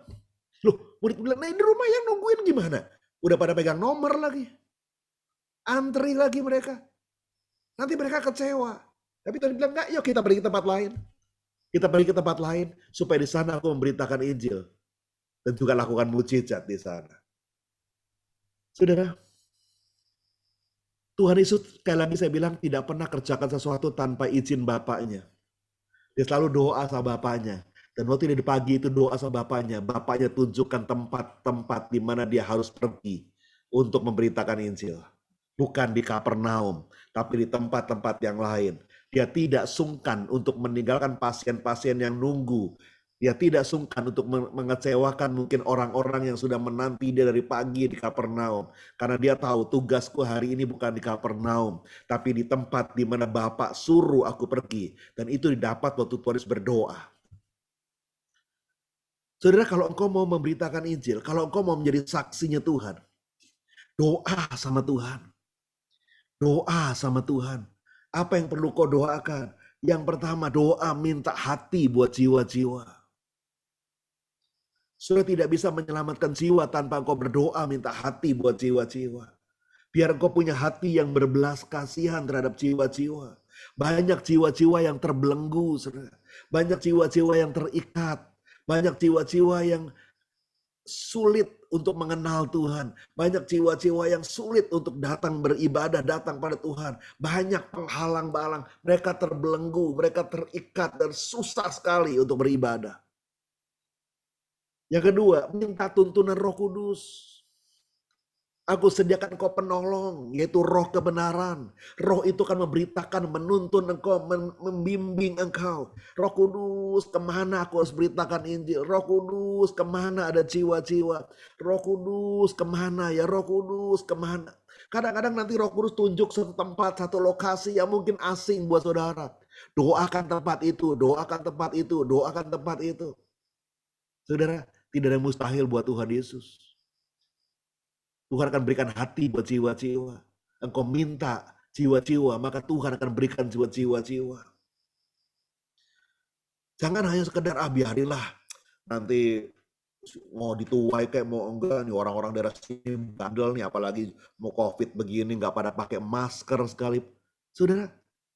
Speaker 4: Loh, murid bilang, nah di rumah yang nungguin gimana? Udah pada pegang nomor lagi. Antri lagi mereka. Nanti mereka kecewa. Tapi Tuhan bilang, enggak, yuk kita pergi ke tempat lain. Kita pergi ke tempat lain supaya di sana aku memberitakan Injil dan juga lakukan mujizat di sana. Saudara, Tuhan Yesus sekali lagi saya bilang tidak pernah kerjakan sesuatu tanpa izin Bapaknya. Dia selalu doa sama Bapaknya. Dan waktu dia di pagi itu doa sama Bapaknya. Bapaknya tunjukkan tempat-tempat di mana dia harus pergi untuk memberitakan Injil. Bukan di Kapernaum, tapi di tempat-tempat yang lain. Dia tidak sungkan untuk meninggalkan pasien-pasien yang nunggu. Dia tidak sungkan untuk mengecewakan mungkin orang-orang yang sudah menanti dia dari pagi di Kapernaum. Karena dia tahu tugasku hari ini bukan di Kapernaum, tapi di tempat di mana Bapak suruh aku pergi. Dan itu didapat waktu Tuhan Yesus berdoa. Saudara, kalau engkau mau memberitakan Injil, kalau engkau mau menjadi saksinya Tuhan, doa sama Tuhan. Doa sama Tuhan. Apa yang perlu kau doakan? Yang pertama, doa minta hati buat jiwa-jiwa. Saudara tidak bisa menyelamatkan jiwa tanpa engkau berdoa minta hati buat jiwa-jiwa. Biar engkau punya hati yang berbelas kasihan terhadap jiwa-jiwa. Banyak jiwa-jiwa yang terbelenggu, saudara. Banyak jiwa-jiwa yang terikat. Banyak jiwa-jiwa yang sulit untuk mengenal Tuhan. Banyak jiwa-jiwa yang sulit untuk datang beribadah, datang pada Tuhan. Banyak penghalang-halang. Mereka terbelenggu, mereka terikat dan susah sekali untuk beribadah. Yang kedua, minta tuntunan Roh Kudus. Aku sediakan engkau penolong, yaitu roh kebenaran. Roh itu akan memberitakan, menuntun engkau, membimbing engkau. Roh Kudus, kemana aku harus beritakan Injil? Roh Kudus, kemana ada jiwa-jiwa? Roh Kudus, kemana ya? Roh Kudus, kemana? Kadang-kadang nanti Roh Kudus tunjuk satu tempat, satu lokasi yang mungkin asing buat saudara. Doakan tempat itu, doakan tempat itu, doakan tempat itu. Saudara, tidak ada mustahil buat Tuhan Yesus. Tuhan akan berikan hati buat jiwa-jiwa. Engkau minta jiwa-jiwa, maka Tuhan akan berikan jiwa-jiwa. Jangan hanya sekedar biarilah nanti mau dituai kayak mau enggak nih orang-orang daerah sini bandel nih, apalagi mau COVID begini nggak pada pakai masker sekali. Saudara,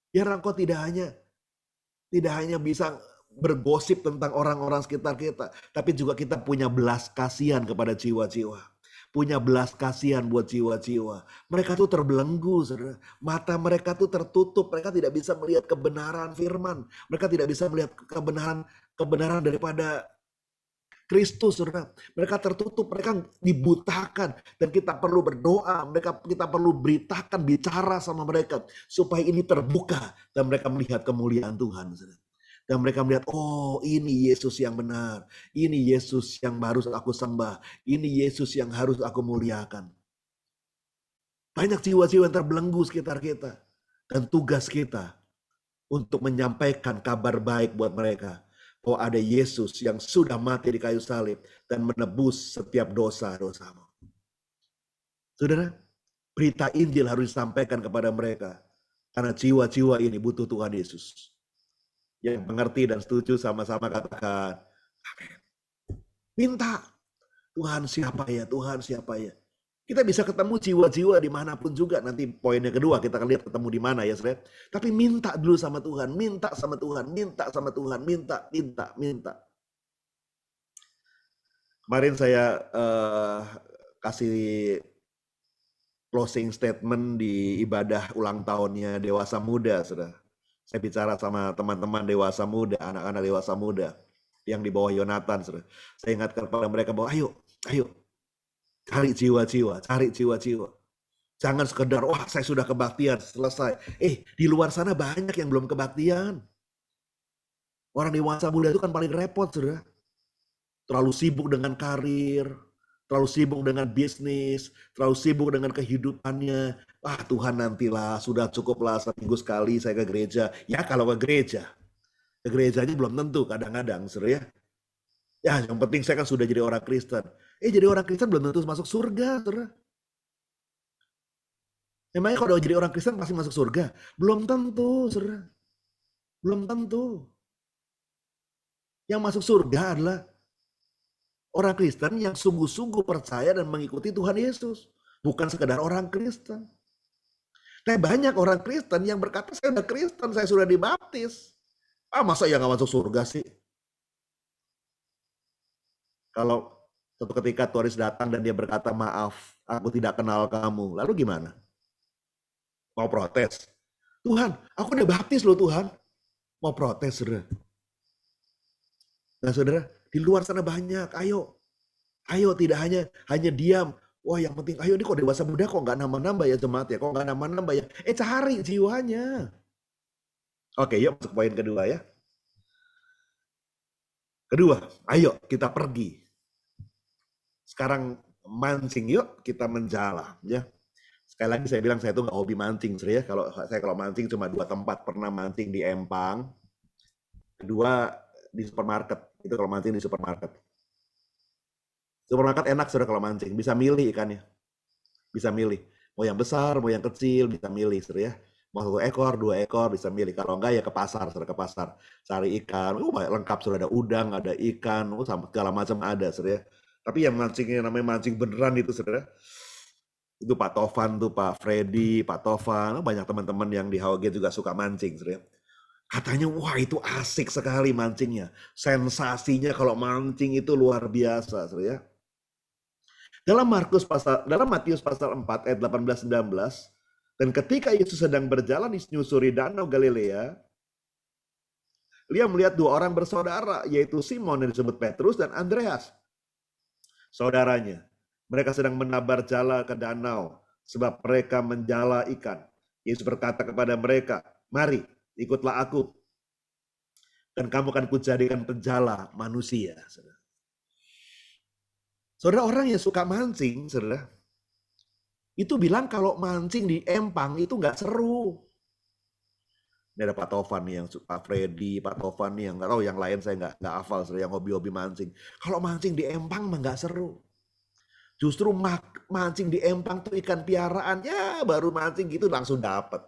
Speaker 4: biar engkau tidak hanya bisa bergosip tentang orang-orang sekitar kita, tapi juga kita punya belas kasihan kepada jiwa-jiwa. Punya belas kasihan buat jiwa-jiwa. Mereka tuh terbelenggu, saudara. Mata mereka tuh tertutup. Mereka tidak bisa melihat kebenaran firman. Mereka tidak bisa melihat kebenaran daripada Kristus, saudara. Mereka tertutup, mereka dibutakan. Dan kita perlu berdoa. Kita perlu beritakan, bicara sama mereka. Supaya ini terbuka. Dan mereka melihat kemuliaan Tuhan, saudara. Dan mereka melihat, oh ini Yesus yang benar. Ini Yesus yang harus aku sembah. Ini Yesus yang harus aku muliakan. Banyak jiwa-jiwa yang terbelenggu sekitar kita. Dan tugas kita untuk menyampaikan kabar baik buat mereka. Bahwa ada Yesus yang sudah mati di kayu salib. Dan menebus setiap dosa-dosamu. Saudara, berita Injil harus disampaikan kepada mereka. Karena jiwa-jiwa ini butuh Tuhan Yesus. Yang mengerti dan setuju sama-sama katakan amin. Minta, Tuhan siapa ya, Tuhan siapa ya. Kita bisa ketemu jiwa-jiwa dimanapun juga. Nanti poinnya kedua kita akan lihat ketemu di mana ya saudara. Tapi minta dulu sama Tuhan, minta sama Tuhan, minta sama Tuhan, minta. Kemarin saya kasih closing statement di ibadah ulang tahunnya Dewasa Muda, saudara. Saya bicara sama teman-teman dewasa muda, anak-anak dewasa muda. Di yang di bawah Yonatan, saudara. Saya ingatkan kepada mereka bahwa ayo, cari jiwa-jiwa, cari jiwa-jiwa. Jangan sekedar, wah saya sudah kebaktian, selesai. Di luar sana banyak yang belum kebaktian. Orang dewasa muda itu kan paling repot, saudara. Terlalu sibuk dengan karir, terlalu sibuk dengan bisnis, terlalu sibuk dengan kehidupannya. Tuhan nantilah, sudah cukuplah seminggu sekali saya ke gereja. Ya kalau ke gereja. Ke gerejanya belum tentu kadang-kadang, saudara ya. Ya yang penting saya kan sudah jadi orang Kristen. Jadi orang Kristen belum tentu masuk surga, saudara. Emangnya kalau jadi orang Kristen pasti masuk surga? Belum tentu, saudara. Belum tentu. Yang masuk surga adalah orang Kristen yang sungguh-sungguh percaya dan mengikuti Tuhan Yesus. Bukan sekedar orang Kristen. Tapi banyak orang Kristen yang berkata, saya udah Kristen, saya sudah dibaptis. Masa ya gak masuk surga sih? Kalau suatu ketika turis datang dan dia berkata, maaf, aku tidak kenal kamu. Lalu gimana? Mau protes? Tuhan, aku udah baptis loh Tuhan. Mau protes, saudara. Nah saudara, di luar sana banyak, ayo tidak hanya diam. Wah yang penting, ayo ini kok dewasa muda kok nggak nambah-nambah ya jemaat ya, kok nggak nambah-nambah ya. Cari jiwanya. Oke, yuk masuk poin kedua ya. Kedua, ayo kita pergi. Sekarang mancing yuk, kita menjala ya. Sekali lagi saya bilang saya tuh nggak hobi mancing, ya. Kalau mancing cuma 2 tempat, pernah mancing di Empang, kedua di supermarket. Itu kalau mancing di supermarket. Supermarket enak saudara kalau mancing, bisa milih ikannya. Bisa milih. Mau yang besar, mau yang kecil, bisa milih saudara ya. Mau 1 ekor, 2 ekor, bisa milih. Kalau enggak ya ke pasar, saudara, ke pasar. Cari ikan, lengkap saudara, ada udang, ada ikan, segala macam ada saudara ya. Tapi yang mancingnya namanya mancing beneran itu saudara. Itu Pak Tovan tuh, Pak Freddy, Pak Tovan, banyak teman-teman yang di HOG juga suka mancing saudara. Katanya, wah itu asik sekali mancingnya. Sensasinya kalau mancing itu luar biasa, saudara ya. Dalam Matius pasal 4 ayat 18-19, dan ketika Yesus sedang berjalan menyusuri danau Galilea, dia melihat 2 orang bersaudara, yaitu Simon yang disebut Petrus dan Andreas, saudaranya. Mereka sedang menabar jala ke danau, sebab mereka menjala ikan. Yesus berkata kepada mereka, mari, ikutlah aku, dan kamu akan kujadikan penjala manusia. Saudara, orang yang suka mancing, saudara, itu bilang kalau mancing di Empang itu nggak seru. Ini ada Pak Tovan nih, yang Pak Freddy, Pak Tovan nih, yang nggak tahu yang lain saya nggak hafal, saudara, yang hobi-hobi mancing. Kalau mancing di Empang mah nggak seru. Justru mancing di Empang tuh ikan piaraan, ya baru mancing gitu langsung dapat.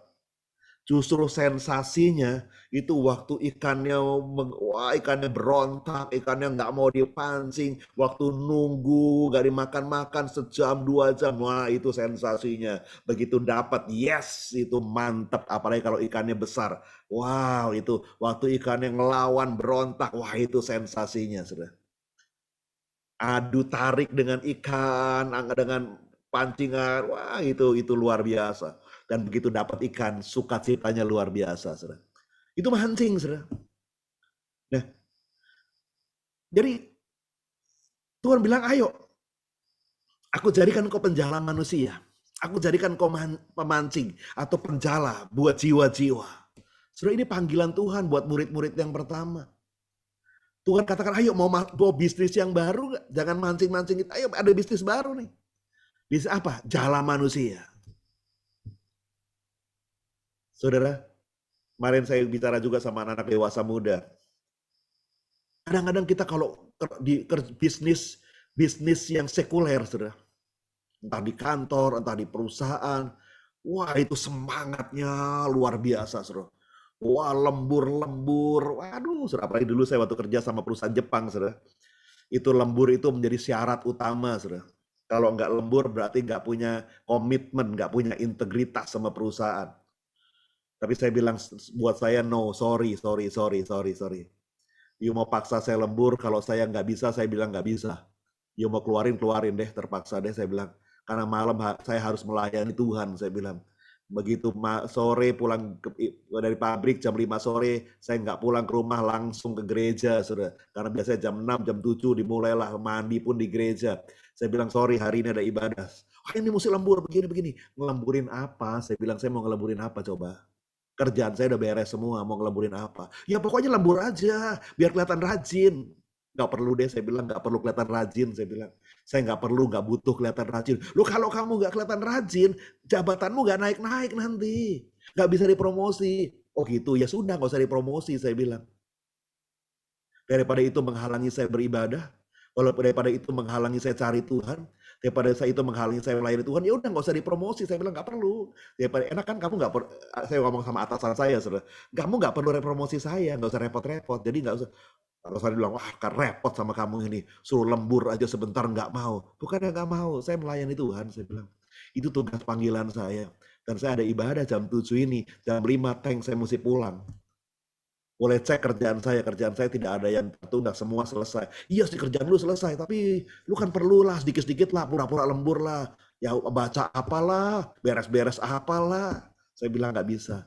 Speaker 4: Justru sensasinya itu waktu ikannya berontak, ikannya nggak mau dipancing, waktu nunggu nggak dimakan-makan sejam 2 jam, wah itu sensasinya. Begitu dapat, yes itu mantep. Apalagi kalau ikannya besar, wow itu waktu ikannya ngelawan berontak, wah itu sensasinya sudah. Adu tarik dengan ikan, dengan pancingan, wah itu luar biasa. Dan begitu dapat ikan, sukacitanya luar biasa, saudara. Itu mancing, saudara. Nah, jadi Tuhan bilang, ayo, aku jadikan kau penjala manusia. Aku jadikan kau pemancing atau penjala buat jiwa-jiwa. Saudara, ini panggilan Tuhan buat murid-murid yang pertama. Tuhan katakan, ayo mau bisnis yang baru, jangan mancing-mancing. Ayo ada bisnis baru nih. Bisnis apa? Jala manusia. Saudara, kemarin saya bicara juga sama anak-anak dewasa muda. Kadang-kadang kita kalau di bisnis yang sekuler, saudara, entah di kantor, entah di perusahaan, wah itu semangatnya luar biasa, saudara. Wah lembur, waduh, saudara. Apalagi dulu saya waktu kerja sama perusahaan Jepang, saudara. Itu lembur itu menjadi syarat utama, saudara. Kalau nggak lembur berarti nggak punya komitmen, nggak punya integritas sama perusahaan. Tapi saya bilang buat saya no, sorry. You mau paksa saya lembur, kalau saya nggak bisa, saya bilang nggak bisa. You mau keluarin deh, terpaksa deh saya bilang. Karena malam saya harus melayani Tuhan, saya bilang. Begitu sore pulang dari pabrik jam 5 sore, saya nggak pulang ke rumah, langsung ke gereja, saudara. Karena biasanya jam 6, jam 7 dimulailah mandi pun di gereja. Saya bilang, sorry hari ini ada ibadah. Wah ini mesti lembur, begini-begini. Ngelemburin apa? Saya bilang, saya mau ngelemburin apa coba? Kerjaan saya udah beres semua, mau ngelemburin apa? Ya pokoknya lembur aja, biar kelihatan rajin. Nggak perlu deh, saya bilang nggak perlu kelihatan rajin, saya bilang. Saya nggak perlu, nggak butuh kelihatan rajin. Loh kalau kamu nggak kelihatan rajin, jabatanmu nggak naik-naik nanti. Nggak bisa dipromosi. Oh gitu, ya sudah nggak usah dipromosi, saya bilang. Daripada itu menghalangi saya beribadah, walaupun daripada itu menghalangi saya cari Tuhan, daripada itu menghalangi saya melayani Tuhan, ya udah nggak usah dipromosi. Saya bilang nggak perlu. Daripada enak kan kamu nggak perlu. Saya ngomong sama atasan saya, saudara. Kamu nggak perlu repromosi saya, nggak usah repot-repot. Jadi nggak usah. Kalau saya bilang, wah kan repot sama kamu ini, suruh lembur aja sebentar nggak mau. Bukannya nggak mau, saya melayani Tuhan, saya bilang. Itu tugas panggilan saya. Dan saya ada ibadah jam 7 ini, jam 5 tank saya mesti pulang. Boleh cek kerjaan saya tidak ada yang tertunda, semua selesai. Iya sih kerjaan lu selesai, tapi lu kan perlu lah sedikit-sedikit lah, pura-pura lembur lah. Ya baca apalah, beres-beres apalah. Saya bilang nggak bisa.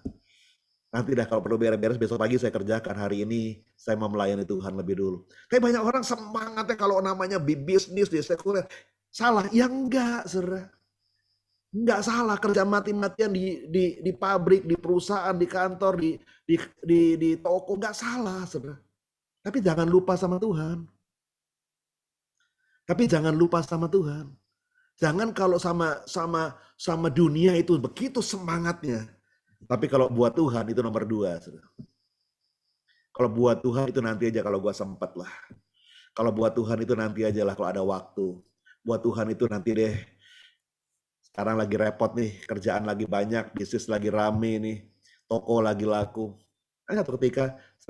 Speaker 4: Nanti dah kalau perlu beres-beres besok pagi saya kerjakan. Hari ini saya mau melayani Tuhan lebih dulu. Kayak banyak orang semangatnya kalau namanya bisnis di sekuler. Salah, ya enggak, saudara. Enggak salah kerja mati-matian di pabrik, di perusahaan, di kantor, di toko, enggak salah, saudara. Tapi jangan lupa sama Tuhan. Tapi jangan lupa sama Tuhan. Jangan kalau sama dunia itu begitu semangatnya. Tapi kalau buat Tuhan itu nomor 2. Saudara. Kalau buat Tuhan itu nanti aja kalau gua sempat lah. Kalau buat Tuhan itu nanti aja lah kalau ada waktu. Buat Tuhan itu nanti deh. Sekarang lagi repot nih, kerjaan lagi banyak, bisnis lagi rame nih, toko lagi laku. Nanti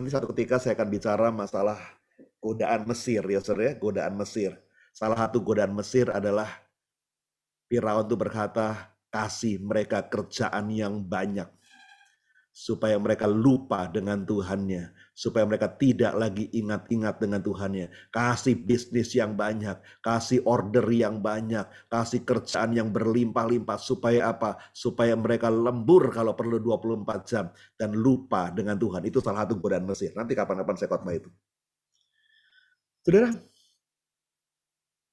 Speaker 4: satu ketika saya akan bicara masalah godaan Mesir ya saudara, godaan Mesir. Salah satu godaan Mesir adalah Firaun itu berkata, kasih mereka kerjaan yang banyak. Supaya mereka lupa dengan Tuhannya. Supaya mereka tidak lagi ingat-ingat dengan Tuhannya. Kasih bisnis yang banyak. Kasih order yang banyak. Kasih kerjaan yang berlimpah-limpah. Supaya apa? Supaya mereka lembur kalau perlu 24 jam. Dan lupa dengan Tuhan. Itu salah satu godaan Mesir. Nanti kapan-kapan saya khotbah itu. Saudara,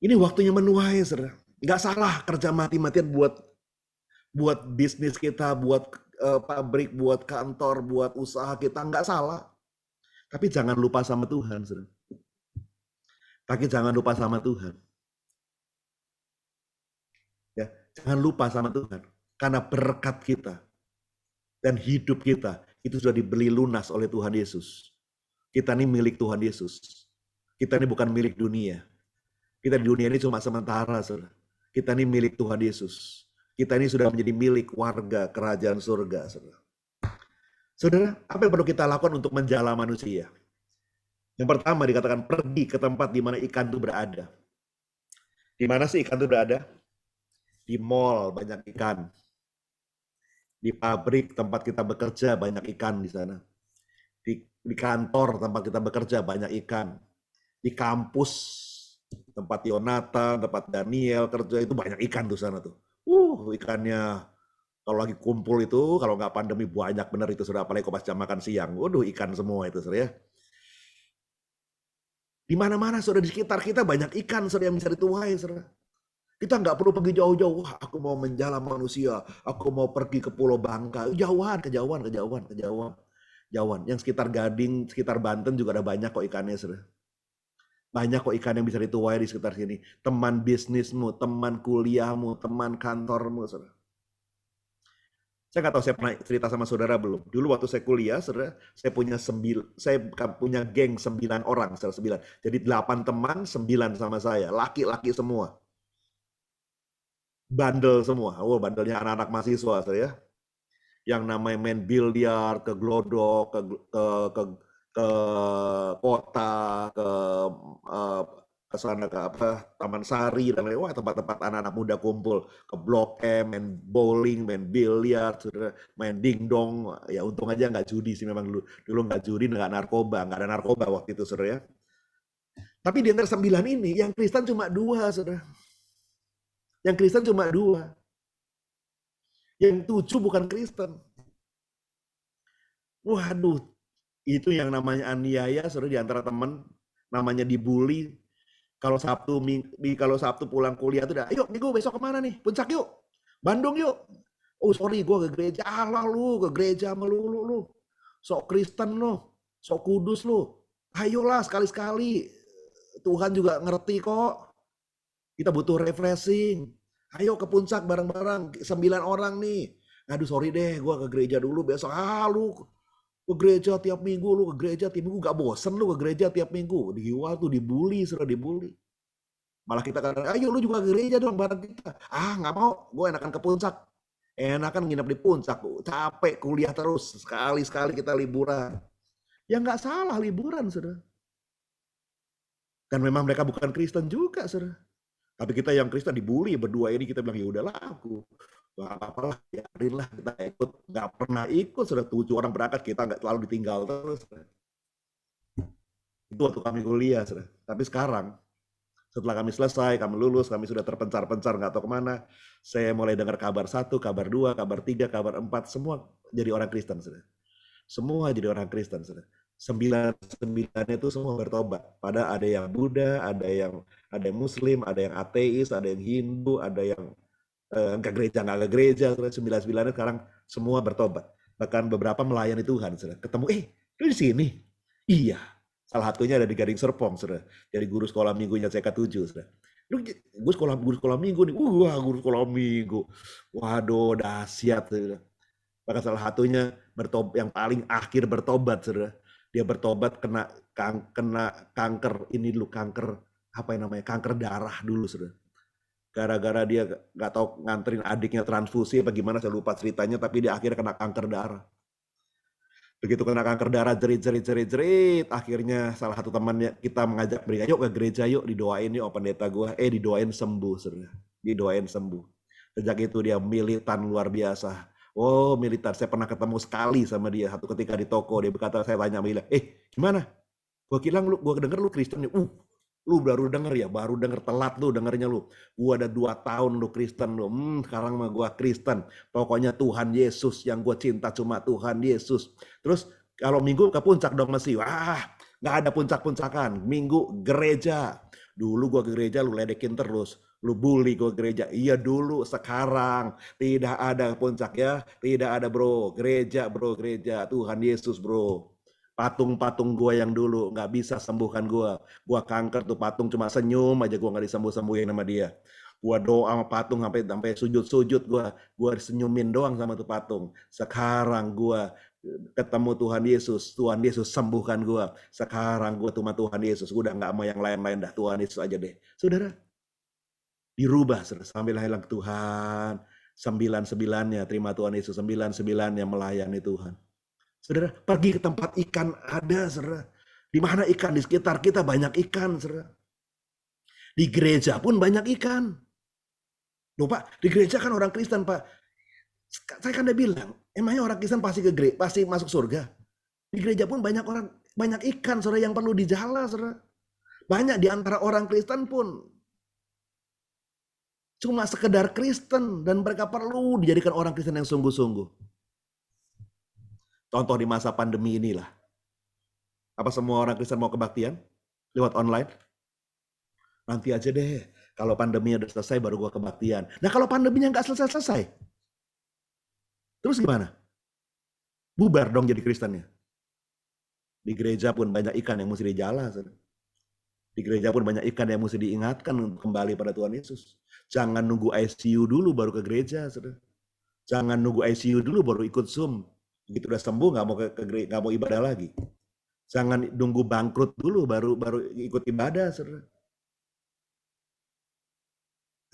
Speaker 4: ini waktunya menuai, saudara. Nggak salah kerja mati-matian buat bisnis kita, buat pabrik, buat kantor, buat usaha kita, nggak salah. Tapi jangan lupa sama Tuhan. Saudara. Tapi jangan lupa sama Tuhan. Ya, jangan lupa sama Tuhan. Karena berkat kita dan hidup kita itu sudah dibeli lunas oleh Tuhan Yesus. Kita ini milik Tuhan Yesus. Kita ini bukan milik dunia. Kita di dunia ini cuma sementara, saudara. Kita ini milik Tuhan Yesus. Kita ini sudah menjadi milik warga kerajaan surga. Saudara. Saudara, apa yang perlu kita lakukan untuk menjala manusia? Yang pertama dikatakan pergi ke tempat di mana ikan itu berada. Di mana sih ikan itu berada? Di mall banyak ikan. Di pabrik tempat kita bekerja banyak ikan di sana. Di kantor tempat kita bekerja banyak ikan. Di kampus tempat Yonatan, tempat Daniel kerja itu banyak ikan di sana tuh. Ikannya kalau lagi kumpul itu, kalau nggak pandemi banyak bener itu sudah, apalagi pas jam makan siang. Waduh, ikan semua itu saudara ya. Di mana-mana saudara di sekitar kita banyak ikan saudara yang bisa dituai saudara. Kita nggak perlu pergi jauh-jauh. Wah, aku mau menjala manusia, aku mau pergi ke Pulau Bangka. Kejauhan. Yang sekitar Gading, sekitar Banten juga ada banyak kok ikannya saudara. Banyak kok ikan yang bisa dituai di sekitar sini. Teman bisnismu, teman kuliahmu, teman kantormu, saudara. Saya nggak tahu saya pernah cerita sama saudara belum. Dulu waktu saya kuliah, saudara, saya punya geng 9 orang, saudara, 9. Jadi 8 teman, 9 sama saya. Laki-laki semua. Bandel semua. Bandelnya anak-anak mahasiswa, saudara ya. Yang namanya main biliar, ke glodok, ke kota, ke sana ke Taman Sari dan lain-lain, tempat-tempat anak-anak muda kumpul, ke Blok M, main bowling, main biliar, main dingdong. Ya untung aja nggak judi sih, memang dulu nggak judi, nggak ada narkoba waktu itu saudara ya. Tapi di antara 9 ini yang Kristen cuma 2 saudara. Yang Kristen cuma 2. Yang 7 bukan Kristen. Waduh, itu yang namanya aniaya, saudara, di antara teman, namanya dibully. Kalau Sabtu pulang kuliah tuh udah, ayo minggu besok kemana nih? Puncak yuk, Bandung yuk. Oh sorry, gue ke gereja. Alah lu, ke gereja melulu lu. Sok Kristen lu, sok kudus lu. Ayolah sekali-sekali. Tuhan juga ngerti kok. Kita butuh refreshing. Ayo ke puncak bareng-bareng, 9 orang nih. Aduh sorry deh, gue ke gereja dulu besok. Lu ke gereja tiap minggu, lu ke gereja tiap minggu, gak bosen lu ke gereja tiap minggu. Dihiwal tuh, dibully, sudah dibully. Malah kita kadang, ayo lu juga ke gereja dong bareng kita. Gak mau, gue enakan ke puncak. Enakan nginep di puncak, capek kuliah terus. Sekali-sekali kita liburan. Ya nggak salah liburan, saudara. Dan memang mereka bukan Kristen juga, saudara. Tapi kita yang Kristen dibully berdua ini, kita bilang ya udahlah, aku nggak apa-apa lah, biarinlah kita ikut. Nggak pernah ikut, sudah 7 orang berangkat, kita nggak selalu ditinggal terus. Itu waktu kami kuliah, saudara. Tapi sekarang, setelah kami selesai, kami lulus, kami sudah terpencar-pencar, nggak tahu kemana. Saya mulai dengar kabar 1, kabar 2, kabar 3, kabar 4, semua jadi orang Kristen, saudara. Semua jadi orang Kristen, saudara. 9 itu semua bertobat. Pada ada yang Buddha, ada yang Muslim, ada yang ateis, ada yang Hindu, ada yang nggak ke gereja. 9 sekarang semua bertobat. Bahkan beberapa melayani Tuhan, saudara. Ketemu, lu di sini? Iya. Salah satunya ada di Gading Serpong, saudara. Jadi guru sekolah minggunya CK7, saudara. Gue guru sekolah minggu nih. Wah, guru sekolah minggu. Waduh, dahsyat, saudara. Bahkan salah satunya yang paling akhir bertobat, saudara. Dia bertobat kena kanker ini dulu, kanker kanker darah dulu, saudara. Gara-gara dia nggak tahu nganterin adiknya transfusi apa gimana, saya lupa ceritanya, tapi dia akhirnya kena kanker darah. Begitu kena kanker darah, jerit, akhirnya salah satu temannya kita mengajak mereka, yuk ke gereja yuk, didoain yuk pendeta gua, didoain sembuh, saudara. Didoain sembuh. Sejak itu dia militan luar biasa. Oh militan, saya pernah ketemu sekali sama dia. Satu ketika di toko, dia berkata, saya tanya sama dia, gimana? Gue denger lu Kristen ya. Lu baru denger ya, baru denger, telat lu dengernya lu. Gue ada 2 tahun lu Kristen lu. Sekarang mah gue Kristen. Pokoknya Tuhan Yesus yang gue cinta cuma Tuhan Yesus. Terus kalau minggu ke puncak dong mesti. Gak ada puncak-puncakan. Minggu gereja. Dulu gue ke gereja lu ledekin terus. Lu bully gue gereja. Iya dulu, sekarang tidak ada puncak ya. Tidak ada bro, gereja. Tuhan Yesus bro. Patung-patung gue yang dulu nggak bisa sembuhkan gue. Gue kanker tuh patung cuma senyum aja, gue nggak disembuh-sembuhin sama dia. Gue doa sama patung sampai sujud-sujud, gue senyumin doang sama tuh patung. Sekarang gue ketemu Tuhan Yesus sembuhkan gue. Sekarang gue cuma Tuhan Yesus, gue udah nggak mau yang lain-lain dah, Tuhan Yesus aja deh. Saudara, dirubah sambil hilang Tuhan. 9-9-nya terima Tuhan Yesus, 9-9-nya melayani Tuhan. Saudara, pergi ke tempat ikan ada, saudara. Di mana ikan? Di sekitar kita banyak ikan, saudara. Di gereja pun banyak ikan. Loh Pak, di gereja kan orang Kristen Pak. Saya kan udah bilang, emangnya orang Kristen pasti masuk surga? Di gereja pun banyak ikan, saudara, yang perlu dijala, saudara. Banyak di antara orang Kristen pun cuma sekedar Kristen dan mereka perlu dijadikan orang Kristen yang sungguh-sungguh. Contoh di masa pandemi inilah. Apa semua orang Kristen mau kebaktian lewat online? Nanti aja deh, kalau pandeminya udah selesai baru gua kebaktian. Nah kalau pandeminya nggak selesai, terus gimana? Bubar dong jadi Kristennya. Di gereja pun banyak ikan yang mesti dijala. Di gereja pun banyak ikan yang mesti diingatkan untuk kembali pada Tuhan Yesus. Jangan nunggu ICU dulu baru ke gereja, saudara. Jangan nunggu ICU dulu baru ikut Zoom. Begitu udah sembuh nggak mau ibadah lagi. Jangan nunggu bangkrut dulu baru ikut ibadah, saudara.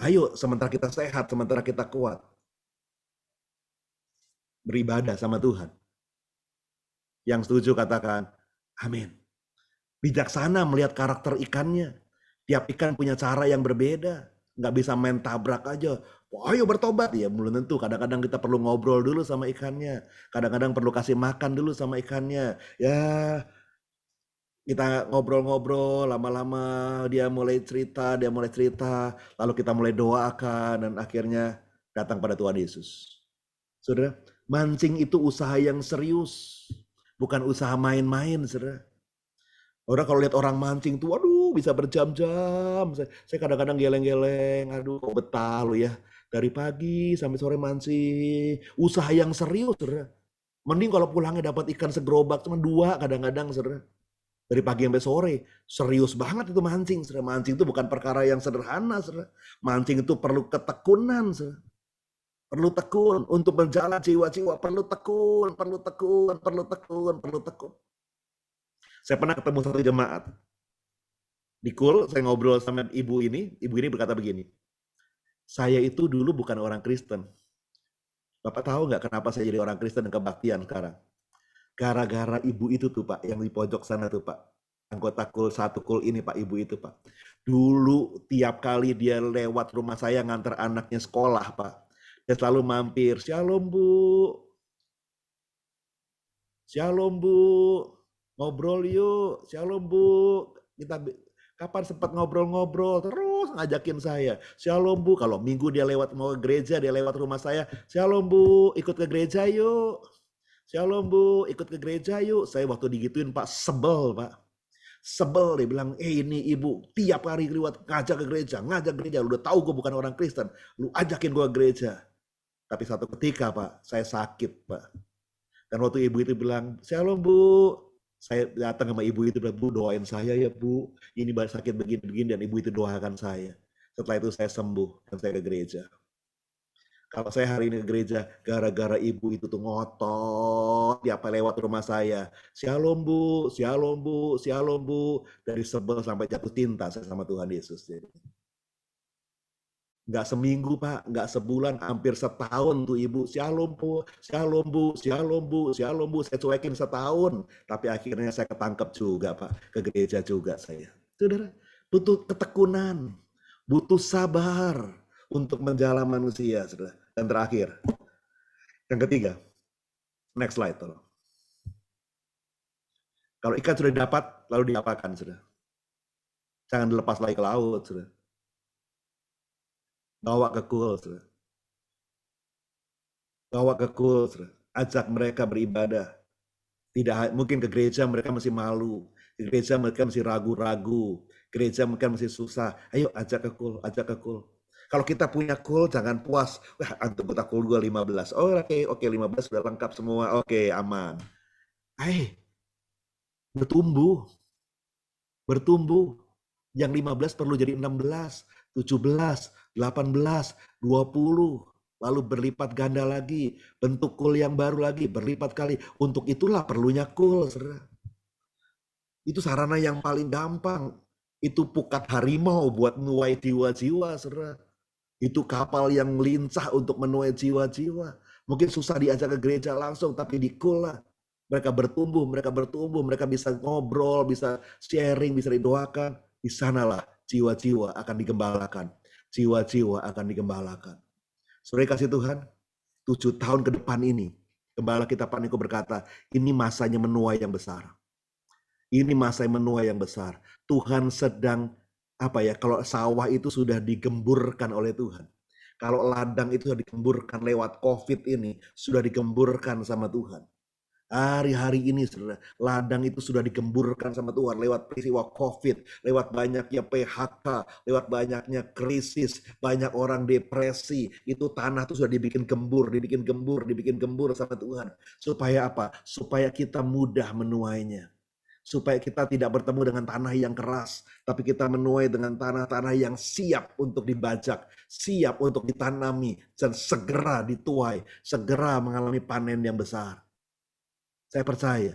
Speaker 4: Ayo, sementara kita sehat, sementara kita kuat, beribadah sama Tuhan. Yang setuju katakan, amin. Bijaksana melihat karakter ikannya. Tiap ikan punya cara yang berbeda. Nggak bisa main tabrak aja. Wah, ayo bertobat. Ya belum tentu. Kadang-kadang kita perlu ngobrol dulu sama ikannya. Kadang-kadang perlu kasih makan dulu sama ikannya. Ya, kita ngobrol-ngobrol. Lama-lama dia mulai cerita. Lalu kita mulai doakan. Dan akhirnya datang pada Tuhan Yesus. Saudara, mancing itu usaha yang serius, bukan usaha main-main, saudara. Orang kalau lihat orang mancing tuh, waduh bisa berjam-jam. Saya kadang-kadang geleng-geleng, aduh kok betah lu ya. Dari pagi sampai sore mancing, usaha yang serius, saudara. Mending kalau pulangnya dapat ikan segerobak, cuma 2 kadang-kadang, saudara. Dari pagi sampai sore, serius banget itu mancing, saudara. Mancing itu bukan perkara yang sederhana, saudara. Mancing itu perlu ketekunan, saudara. Perlu tekun untuk berjalan jiwa-jiwa, perlu tekun, perlu tekun, perlu tekun, perlu tekun. Saya pernah ketemu satu jemaat di Kul, saya ngobrol sama ibu ini berkata begini, saya itu dulu bukan orang Kristen. Bapak tahu nggak kenapa saya jadi orang Kristen dan kebaktian sekarang? Gara-gara ibu itu tuh Pak, yang di pojok sana tuh Pak. Anggota Kul 1 Kul ini Pak, ibu itu Pak. Dulu tiap kali dia lewat rumah saya ngantar anaknya sekolah Pak. Dia selalu mampir, "Shalom Bu. Shalom Bu. Ngobrol yuk. Shalom Bu. Kita kapan sempat ngobrol-ngobrol?" Terus ngajakin saya. "Shalom Bu." Kalau minggu dia lewat mau ke gereja, dia lewat rumah saya. "Shalom Bu, ikut ke gereja yuk. Shalom Bu, ikut ke gereja yuk." Saya waktu digituin Pak, sebel Pak. Sebel, dia bilang, "Ini ibu tiap hari lewat ngajak ke gereja. Lu udah tahu gue bukan orang Kristen. Lu ajakin gue ke gereja." Tapi satu ketika Pak, saya sakit Pak. Dan waktu ibu itu bilang, "Shalom Bu." Saya datang sama ibu itu bilang, "Bu doain saya ya Bu. Ini sakit begini-begini." Dan ibu itu doakan saya. Setelah itu saya sembuh dan saya ke gereja. Kalau saya hari ini ke gereja, gara-gara ibu itu tuh ngotot, tiap lewat rumah saya. "Shalom Bu, shalom Bu, shalom Bu." Dari sebel sampai jatuh cinta saya sama Tuhan Yesus. Nggak seminggu Pak, nggak sebulan, hampir setahun tuh ibu, "Shalom Bu, shalom Bu, shalom Bu, shalom Bu." Saya cuekin setahun, tapi akhirnya saya ketangkep juga Pak, ke gereja juga saya. Saudara, butuh ketekunan, butuh sabar untuk menjala manusia, saudara. Dan terakhir, yang ketiga, next slide tolong. Kalau ikan sudah didapat, lalu diapakan, saudara? Jangan dilepas lagi ke laut, saudara. Bawa ke Kul, saudara. Bawa ke Kul, saudara. Ajak mereka beribadah. Tidak mungkin ke gereja mereka masih malu. Ke gereja mereka masih ragu-ragu. Gereja mereka masih susah. Ayo ajak ke Kul, ajak ke Kul. Kalau kita punya Kul, jangan puas. "Wah, anggota Kul gue 15. Oh, oke, 15 sudah lengkap semua. Oke, aman." Bertumbuh. Bertumbuh. Yang 15 perlu jadi 16, 17, 18, 20. Lalu berlipat ganda lagi. Bentuk Kul yang baru lagi, berlipat kali. Untuk itulah perlunya Kul, saudara. Itu sarana yang paling gampang. Itu pukat harimau buat menuai jiwa-jiwa, saudara. Itu kapal yang lincah untuk menuai jiwa-jiwa. Mungkin susah diajak ke gereja langsung, tapi di Kul lah. Mereka bertumbuh, mereka bisa ngobrol, bisa sharing, bisa didoakan. Di sanalah jiwa-jiwa akan digembalakan. Jiwa-jiwa akan digembalakan. Saudara kasih Tuhan, 7 tahun ke depan ini, Gembala kita Paniko berkata, ini masanya menuai yang besar. Ini masa menuai yang besar. Tuhan sedang kalau sawah itu sudah digemburkan oleh Tuhan. Kalau ladang itu sudah digemburkan lewat COVID ini, sudah digemburkan sama Tuhan. Hari-hari ini saudara, ladang itu sudah digemburkan sama Tuhan lewat peristiwa COVID, lewat banyaknya PHK, lewat banyaknya krisis, banyak orang depresi. Itu tanah itu sudah dibikin gembur sama Tuhan. Supaya apa? Supaya kita mudah menuainya. Supaya kita tidak bertemu dengan tanah yang keras, tapi kita menuai dengan tanah-tanah yang siap untuk dibajak, siap untuk ditanami, dan segera dituai, segera mengalami panen yang besar. Saya percaya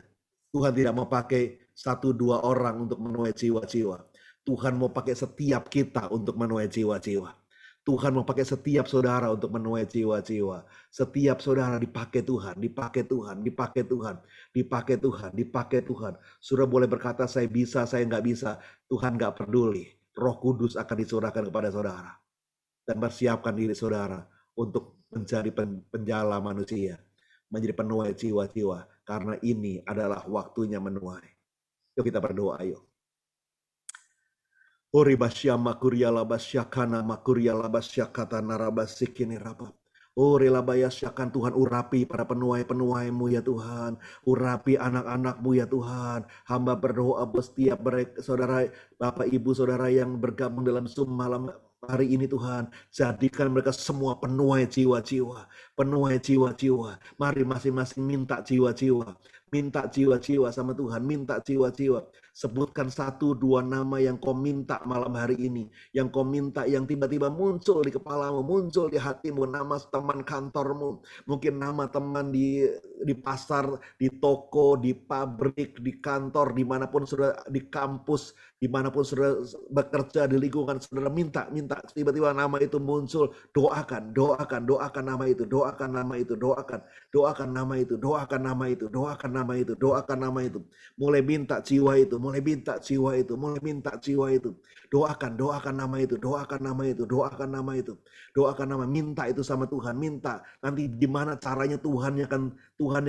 Speaker 4: Tuhan tidak mau pakai 1-2 orang untuk menuai jiwa-jiwa. Tuhan mau pakai setiap kita untuk menuai jiwa-jiwa. Tuhan mau pakai setiap saudara untuk menuai jiwa-jiwa. Setiap saudara dipakai Tuhan, dipakai Tuhan, dipakai Tuhan, dipakai Tuhan, dipakai Tuhan. Saudara boleh berkata, "Saya bisa, saya nggak bisa." Tuhan nggak peduli. Roh Kudus akan disurahkan kepada saudara. Dan persiapkan diri saudara untuk menjadi penjala manusia. Menjadi penuai jiwa-jiwa. Karena ini adalah waktunya menuai. Yuk kita berdoa, ayo. Ori basya makuria labasya kana makuria labasya kata narabasikini rabab. Oh rela bayasyakan Tuhan, urapi para penuai-penuaimu ya Tuhan. Urapi anak-anakmu ya Tuhan. Hamba berdoa buat setiap mereka, saudara, Bapak Ibu Saudara yang bergabung dalam Zoom malam hari ini Tuhan. Jadikan mereka semua penuai jiwa-jiwa. Penuai jiwa-jiwa. Mari masing-masing minta jiwa-jiwa. Minta jiwa-jiwa sama Tuhan. Minta jiwa-jiwa. Sebutkan 1-2 nama yang kau minta malam hari ini. Yang kau minta, yang tiba-tiba muncul di kepalamu, muncul di hatimu. Nama teman kantormu. Mungkin nama teman di pasar, di toko, di pabrik, di kantor, dimanapun saudara, di kampus, dimanapun saudara bekerja, di lingkungan saudara, minta tiba-tiba nama itu muncul. Doakan nama itu, doakan nama itu, doakan nama itu, doakan nama itu, doakan nama itu, doakan nama itu. Mulai minta jiwa itu, mulai minta jiwa itu, mulai minta jiwa itu. Doakan nama itu, doakan nama itu, doakan nama itu, doakan nama, minta itu sama Tuhan, minta. Nanti gimana caranya Tuhan yang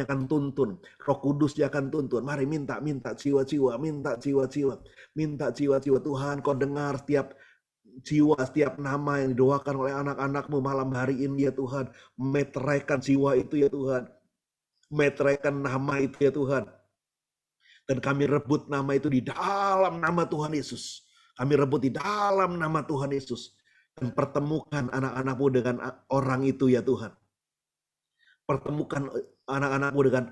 Speaker 4: akan tuntun, Roh Kudus dia akan tuntun. Mari minta jiwa-jiwa, minta jiwa-jiwa, minta jiwa-jiwa. Tuhan, kau dengar setiap jiwa, setiap nama yang didoakan oleh anak-anakmu malam hari ini ya Tuhan. Meteraikan jiwa itu ya Tuhan, meteraikan nama itu ya Tuhan. Dan kami rebut nama itu di dalam nama Tuhan Yesus. Kami rebut di dalam nama Tuhan Yesus. Dan pertemukan anak-anakmu dengan orang itu ya Tuhan. Pertemukan anak-anakmu dengan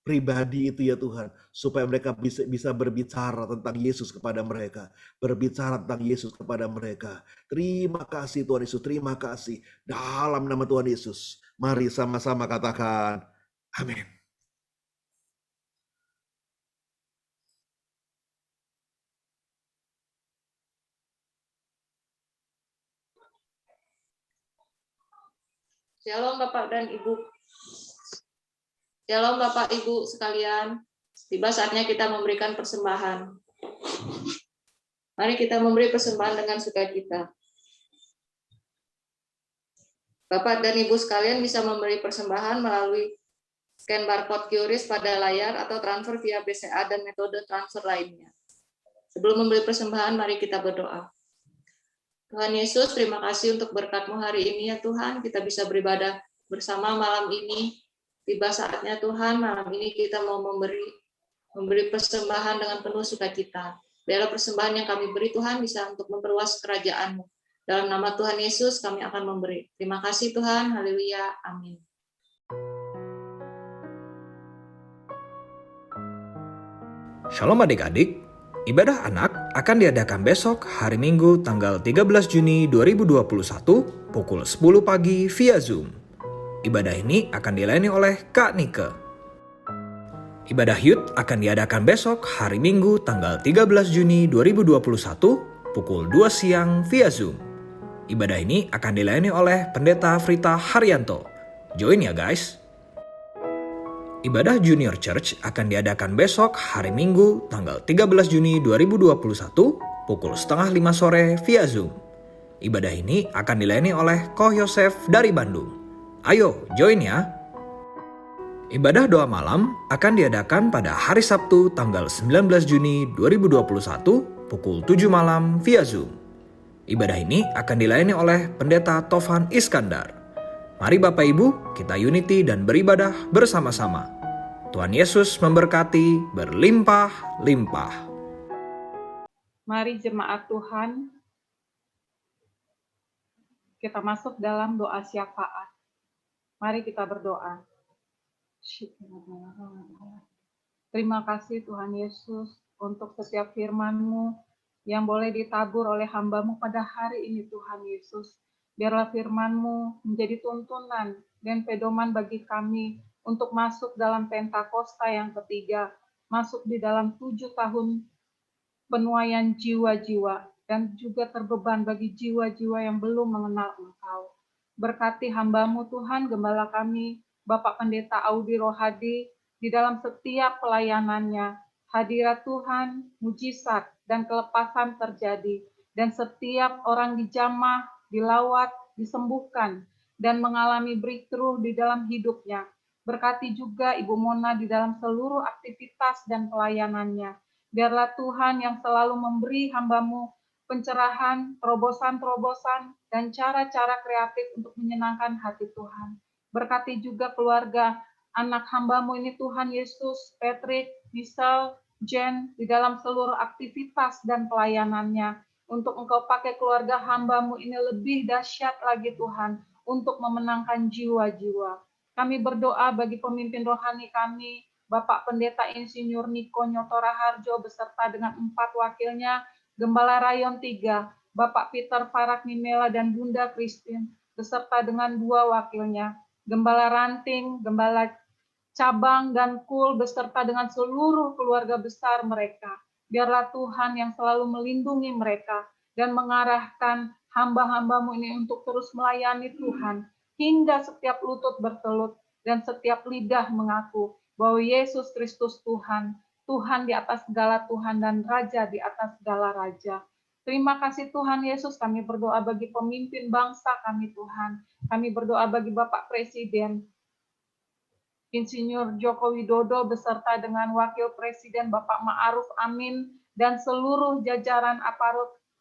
Speaker 4: pribadi itu ya Tuhan. Supaya mereka bisa berbicara tentang Yesus kepada mereka. Berbicara tentang Yesus kepada mereka. Terima kasih Tuhan Yesus. Terima kasih. Dalam nama Tuhan Yesus. Mari sama-sama katakan amin.
Speaker 5: Shalom Bapak dan Ibu. Shalom Bapak Ibu sekalian. Tiba saatnya kita memberikan persembahan. Mari kita memberi persembahan dengan sukacita. Bapak dan Ibu sekalian bisa memberi persembahan melalui scan barcode QRIS pada layar atau transfer via BCA dan metode transfer lainnya. Sebelum memberi persembahan, mari kita berdoa. Tuhan Yesus, terima kasih untuk berkat-Mu hari ini ya Tuhan. Kita bisa beribadah bersama malam ini. Tiba saatnya Tuhan, malam ini kita mau memberi persembahan dengan penuh sukacita. Biarlah persembahan yang kami beri Tuhan bisa untuk memperluas kerajaan-Mu. Dalam nama Tuhan Yesus kami akan memberi. Terima kasih Tuhan. Haleluya. Amin.
Speaker 6: Shalom adik-adik. Ibadah anak akan diadakan besok hari Minggu tanggal 13 Juni 2021 pukul 10 pagi via Zoom. Ibadah ini akan dilayani oleh Kak Nike. Ibadah Youth akan diadakan besok hari Minggu tanggal 13 Juni 2021 pukul 2 siang via Zoom. Ibadah ini akan dilayani oleh Pendeta Frita Haryanto. Join ya guys. Ibadah Junior Church akan diadakan besok hari Minggu tanggal 13 Juni 2021 pukul 4:30 sore via Zoom. Ibadah ini akan dilayani oleh Ko Yosef dari Bandung. Ayo join ya. Ibadah doa malam akan diadakan pada hari Sabtu tanggal 19 Juni 2021 pukul 7 malam via Zoom. Ibadah ini akan dilayani oleh Pendeta Tovan Iskandar. Mari Bapak Ibu, kita unity dan beribadah bersama-sama. Tuhan Yesus memberkati berlimpah-limpah.
Speaker 7: Mari jemaat Tuhan, kita masuk dalam doa syafaat. Mari kita berdoa. Terima kasih Tuhan Yesus untuk setiap firman-Mu yang boleh ditabur oleh hamba-Mu pada hari ini Tuhan Yesus. Biarlah firman-Mu menjadi tuntunan dan pedoman bagi kami untuk masuk dalam Pentakosta yang ketiga, masuk di dalam 7 tahun penuaian jiwa-jiwa, dan juga terbeban bagi jiwa-jiwa yang belum mengenal Engkau. Berkati hamba-Mu Tuhan, gembala kami, Bapak Pendeta Audi Rohadi, di dalam setiap pelayanannya. Hadirat Tuhan, mujizat dan kelepasan terjadi, dan setiap orang dijamah, dilawat, disembuhkan, dan mengalami breakthrough di dalam hidupnya. Berkati juga Ibu Mona di dalam seluruh aktivitas dan pelayanannya. Biarlah Tuhan yang selalu memberi hamba-Mu pencerahan, terobosan-terobosan, dan cara-cara kreatif untuk menyenangkan hati Tuhan. Berkati juga keluarga anak hamba-Mu ini Tuhan Yesus, Patrick, Michelle, Jen, di dalam seluruh aktivitas dan pelayanannya. Untuk Engkau pakai keluarga hamba-Mu ini lebih dahsyat lagi Tuhan, untuk memenangkan jiwa-jiwa. Kami berdoa bagi pemimpin rohani kami, Bapak Pendeta Insinyur Niko Nyotora Harjo beserta dengan 4 wakilnya, Gembala Rayon 3, Bapak Peter Farak Mimela dan Bunda Christine, beserta dengan 2 wakilnya, Gembala Ranting, Gembala Cabang, dan Kul, beserta dengan seluruh keluarga besar mereka. Biarlah Tuhan yang selalu melindungi mereka dan mengarahkan hamba-hamba-Mu ini untuk terus melayani Tuhan, hingga setiap lutut bertelut dan setiap lidah mengaku bahwa Yesus Kristus Tuhan, Tuhan di atas segala Tuhan dan Raja di atas segala Raja. Terima kasih Tuhan Yesus, kami berdoa bagi pemimpin bangsa kami Tuhan. Kami berdoa bagi Bapak Presiden, Insinyur Joko Widodo beserta dengan Wakil Presiden Bapak Ma'ruf Amin dan seluruh jajaran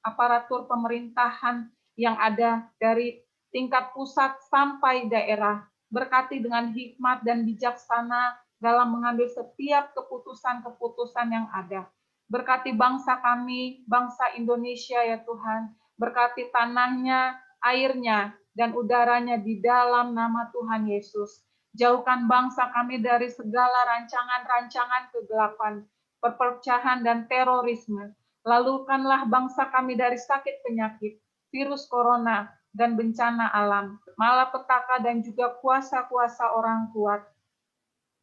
Speaker 7: aparatur pemerintahan yang ada dari tingkat pusat sampai daerah. Berkati dengan hikmat dan bijaksana dalam mengambil setiap keputusan-keputusan yang ada. Berkati bangsa kami, bangsa Indonesia ya Tuhan. Berkati tanahnya, airnya, dan udaranya di dalam nama Tuhan Yesus. Jauhkan bangsa kami dari segala rancangan-rancangan kegelapan, perpecahan, dan terorisme. Lalukanlah bangsa kami dari sakit penyakit, virus corona, dan bencana alam, malapetaka, dan juga kuasa-kuasa orang kuat.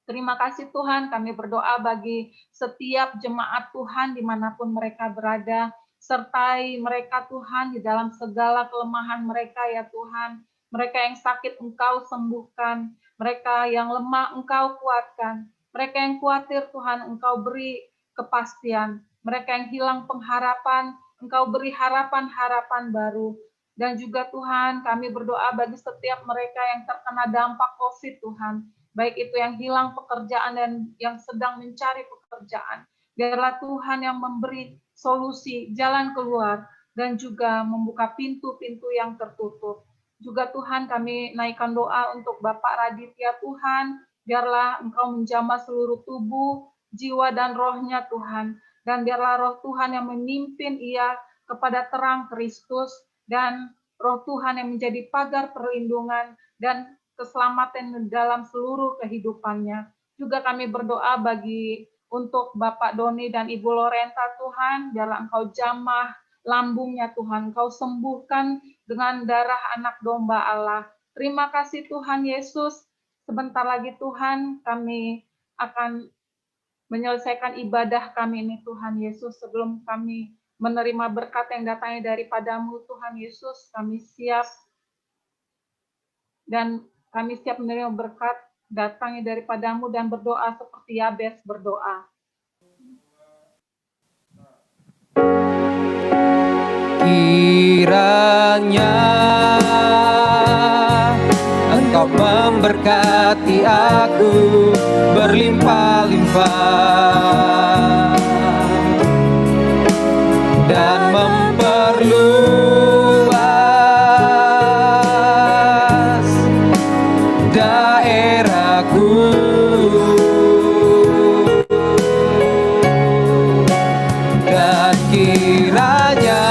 Speaker 7: Terima kasih Tuhan, kami berdoa bagi setiap jemaat Tuhan dimanapun mereka berada, sertai mereka Tuhan di dalam segala kelemahan mereka ya Tuhan. Mereka yang sakit Engkau sembuhkan, mereka yang lemah Engkau kuatkan, mereka yang khawatir Tuhan Engkau beri kepastian, mereka yang hilang pengharapan, Engkau beri harapan-harapan baru. Dan juga Tuhan, kami berdoa bagi setiap mereka yang terkena dampak COVID Tuhan, baik itu yang hilang pekerjaan dan yang sedang mencari pekerjaan. Biarlah Tuhan yang memberi solusi, jalan keluar, dan juga membuka pintu-pintu yang tertutup. Juga Tuhan kami naikkan doa untuk Bapak Raditya Tuhan, biarlah Engkau menjamah seluruh tubuh, jiwa dan rohnya Tuhan, dan biarlah roh Tuhan yang memimpin ia kepada terang Kristus, dan roh Tuhan yang menjadi pagar perlindungan dan keselamatan dalam seluruh kehidupannya. Juga kami berdoa untuk Bapak Doni dan Ibu Lorenta Tuhan, biarlah Engkau jamah lambungnya Tuhan, Engkau sembuhkan dengan darah anak domba Allah. Terima kasih Tuhan Yesus. Sebentar lagi Tuhan kami akan menyelesaikan ibadah kami ini Tuhan Yesus. Sebelum kami menerima berkat yang datangnya daripada-Mu Tuhan Yesus, kami siap menerima berkat datangnya daripada-Mu dan berdoa seperti Yabes berdoa.
Speaker 3: Kiranya Engkau memberkati aku berlimpah-limpah dan memperluas daerahku, dan kiranya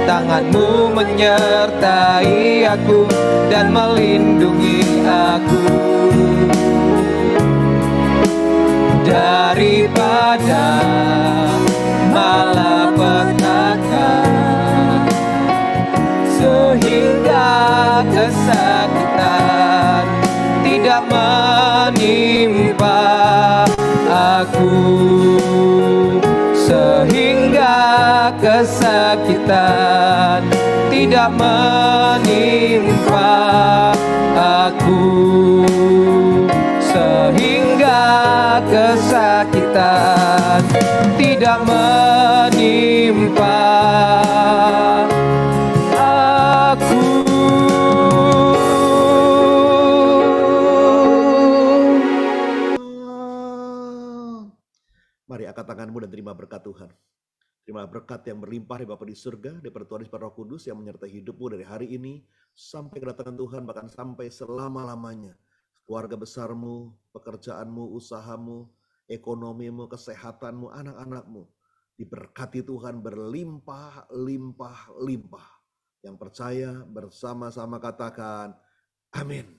Speaker 3: tangan-Mu menyertai aku dan melindungi aku daripada malapetaka, sehingga kesakitan tidak menimpa aku, sehingga kesakitan tidak menimpa aku, sehingga kesakitan tidak menimpa aku.
Speaker 4: Mari angkat tanganmu dan terima berkat Tuhan. Terimalah berkat yang berlimpah dari Bapa di surga, dari Tuhan Yesus Roh Kudus yang menyertai hidupmu dari hari ini sampai kedatangan Tuhan, bahkan sampai selama-lamanya. Keluarga besarmu, pekerjaanmu, usahamu, ekonomimu, kesehatanmu, anak-anakmu diberkati Tuhan berlimpah, limpah, limpah. Yang percaya bersama-sama katakan amin.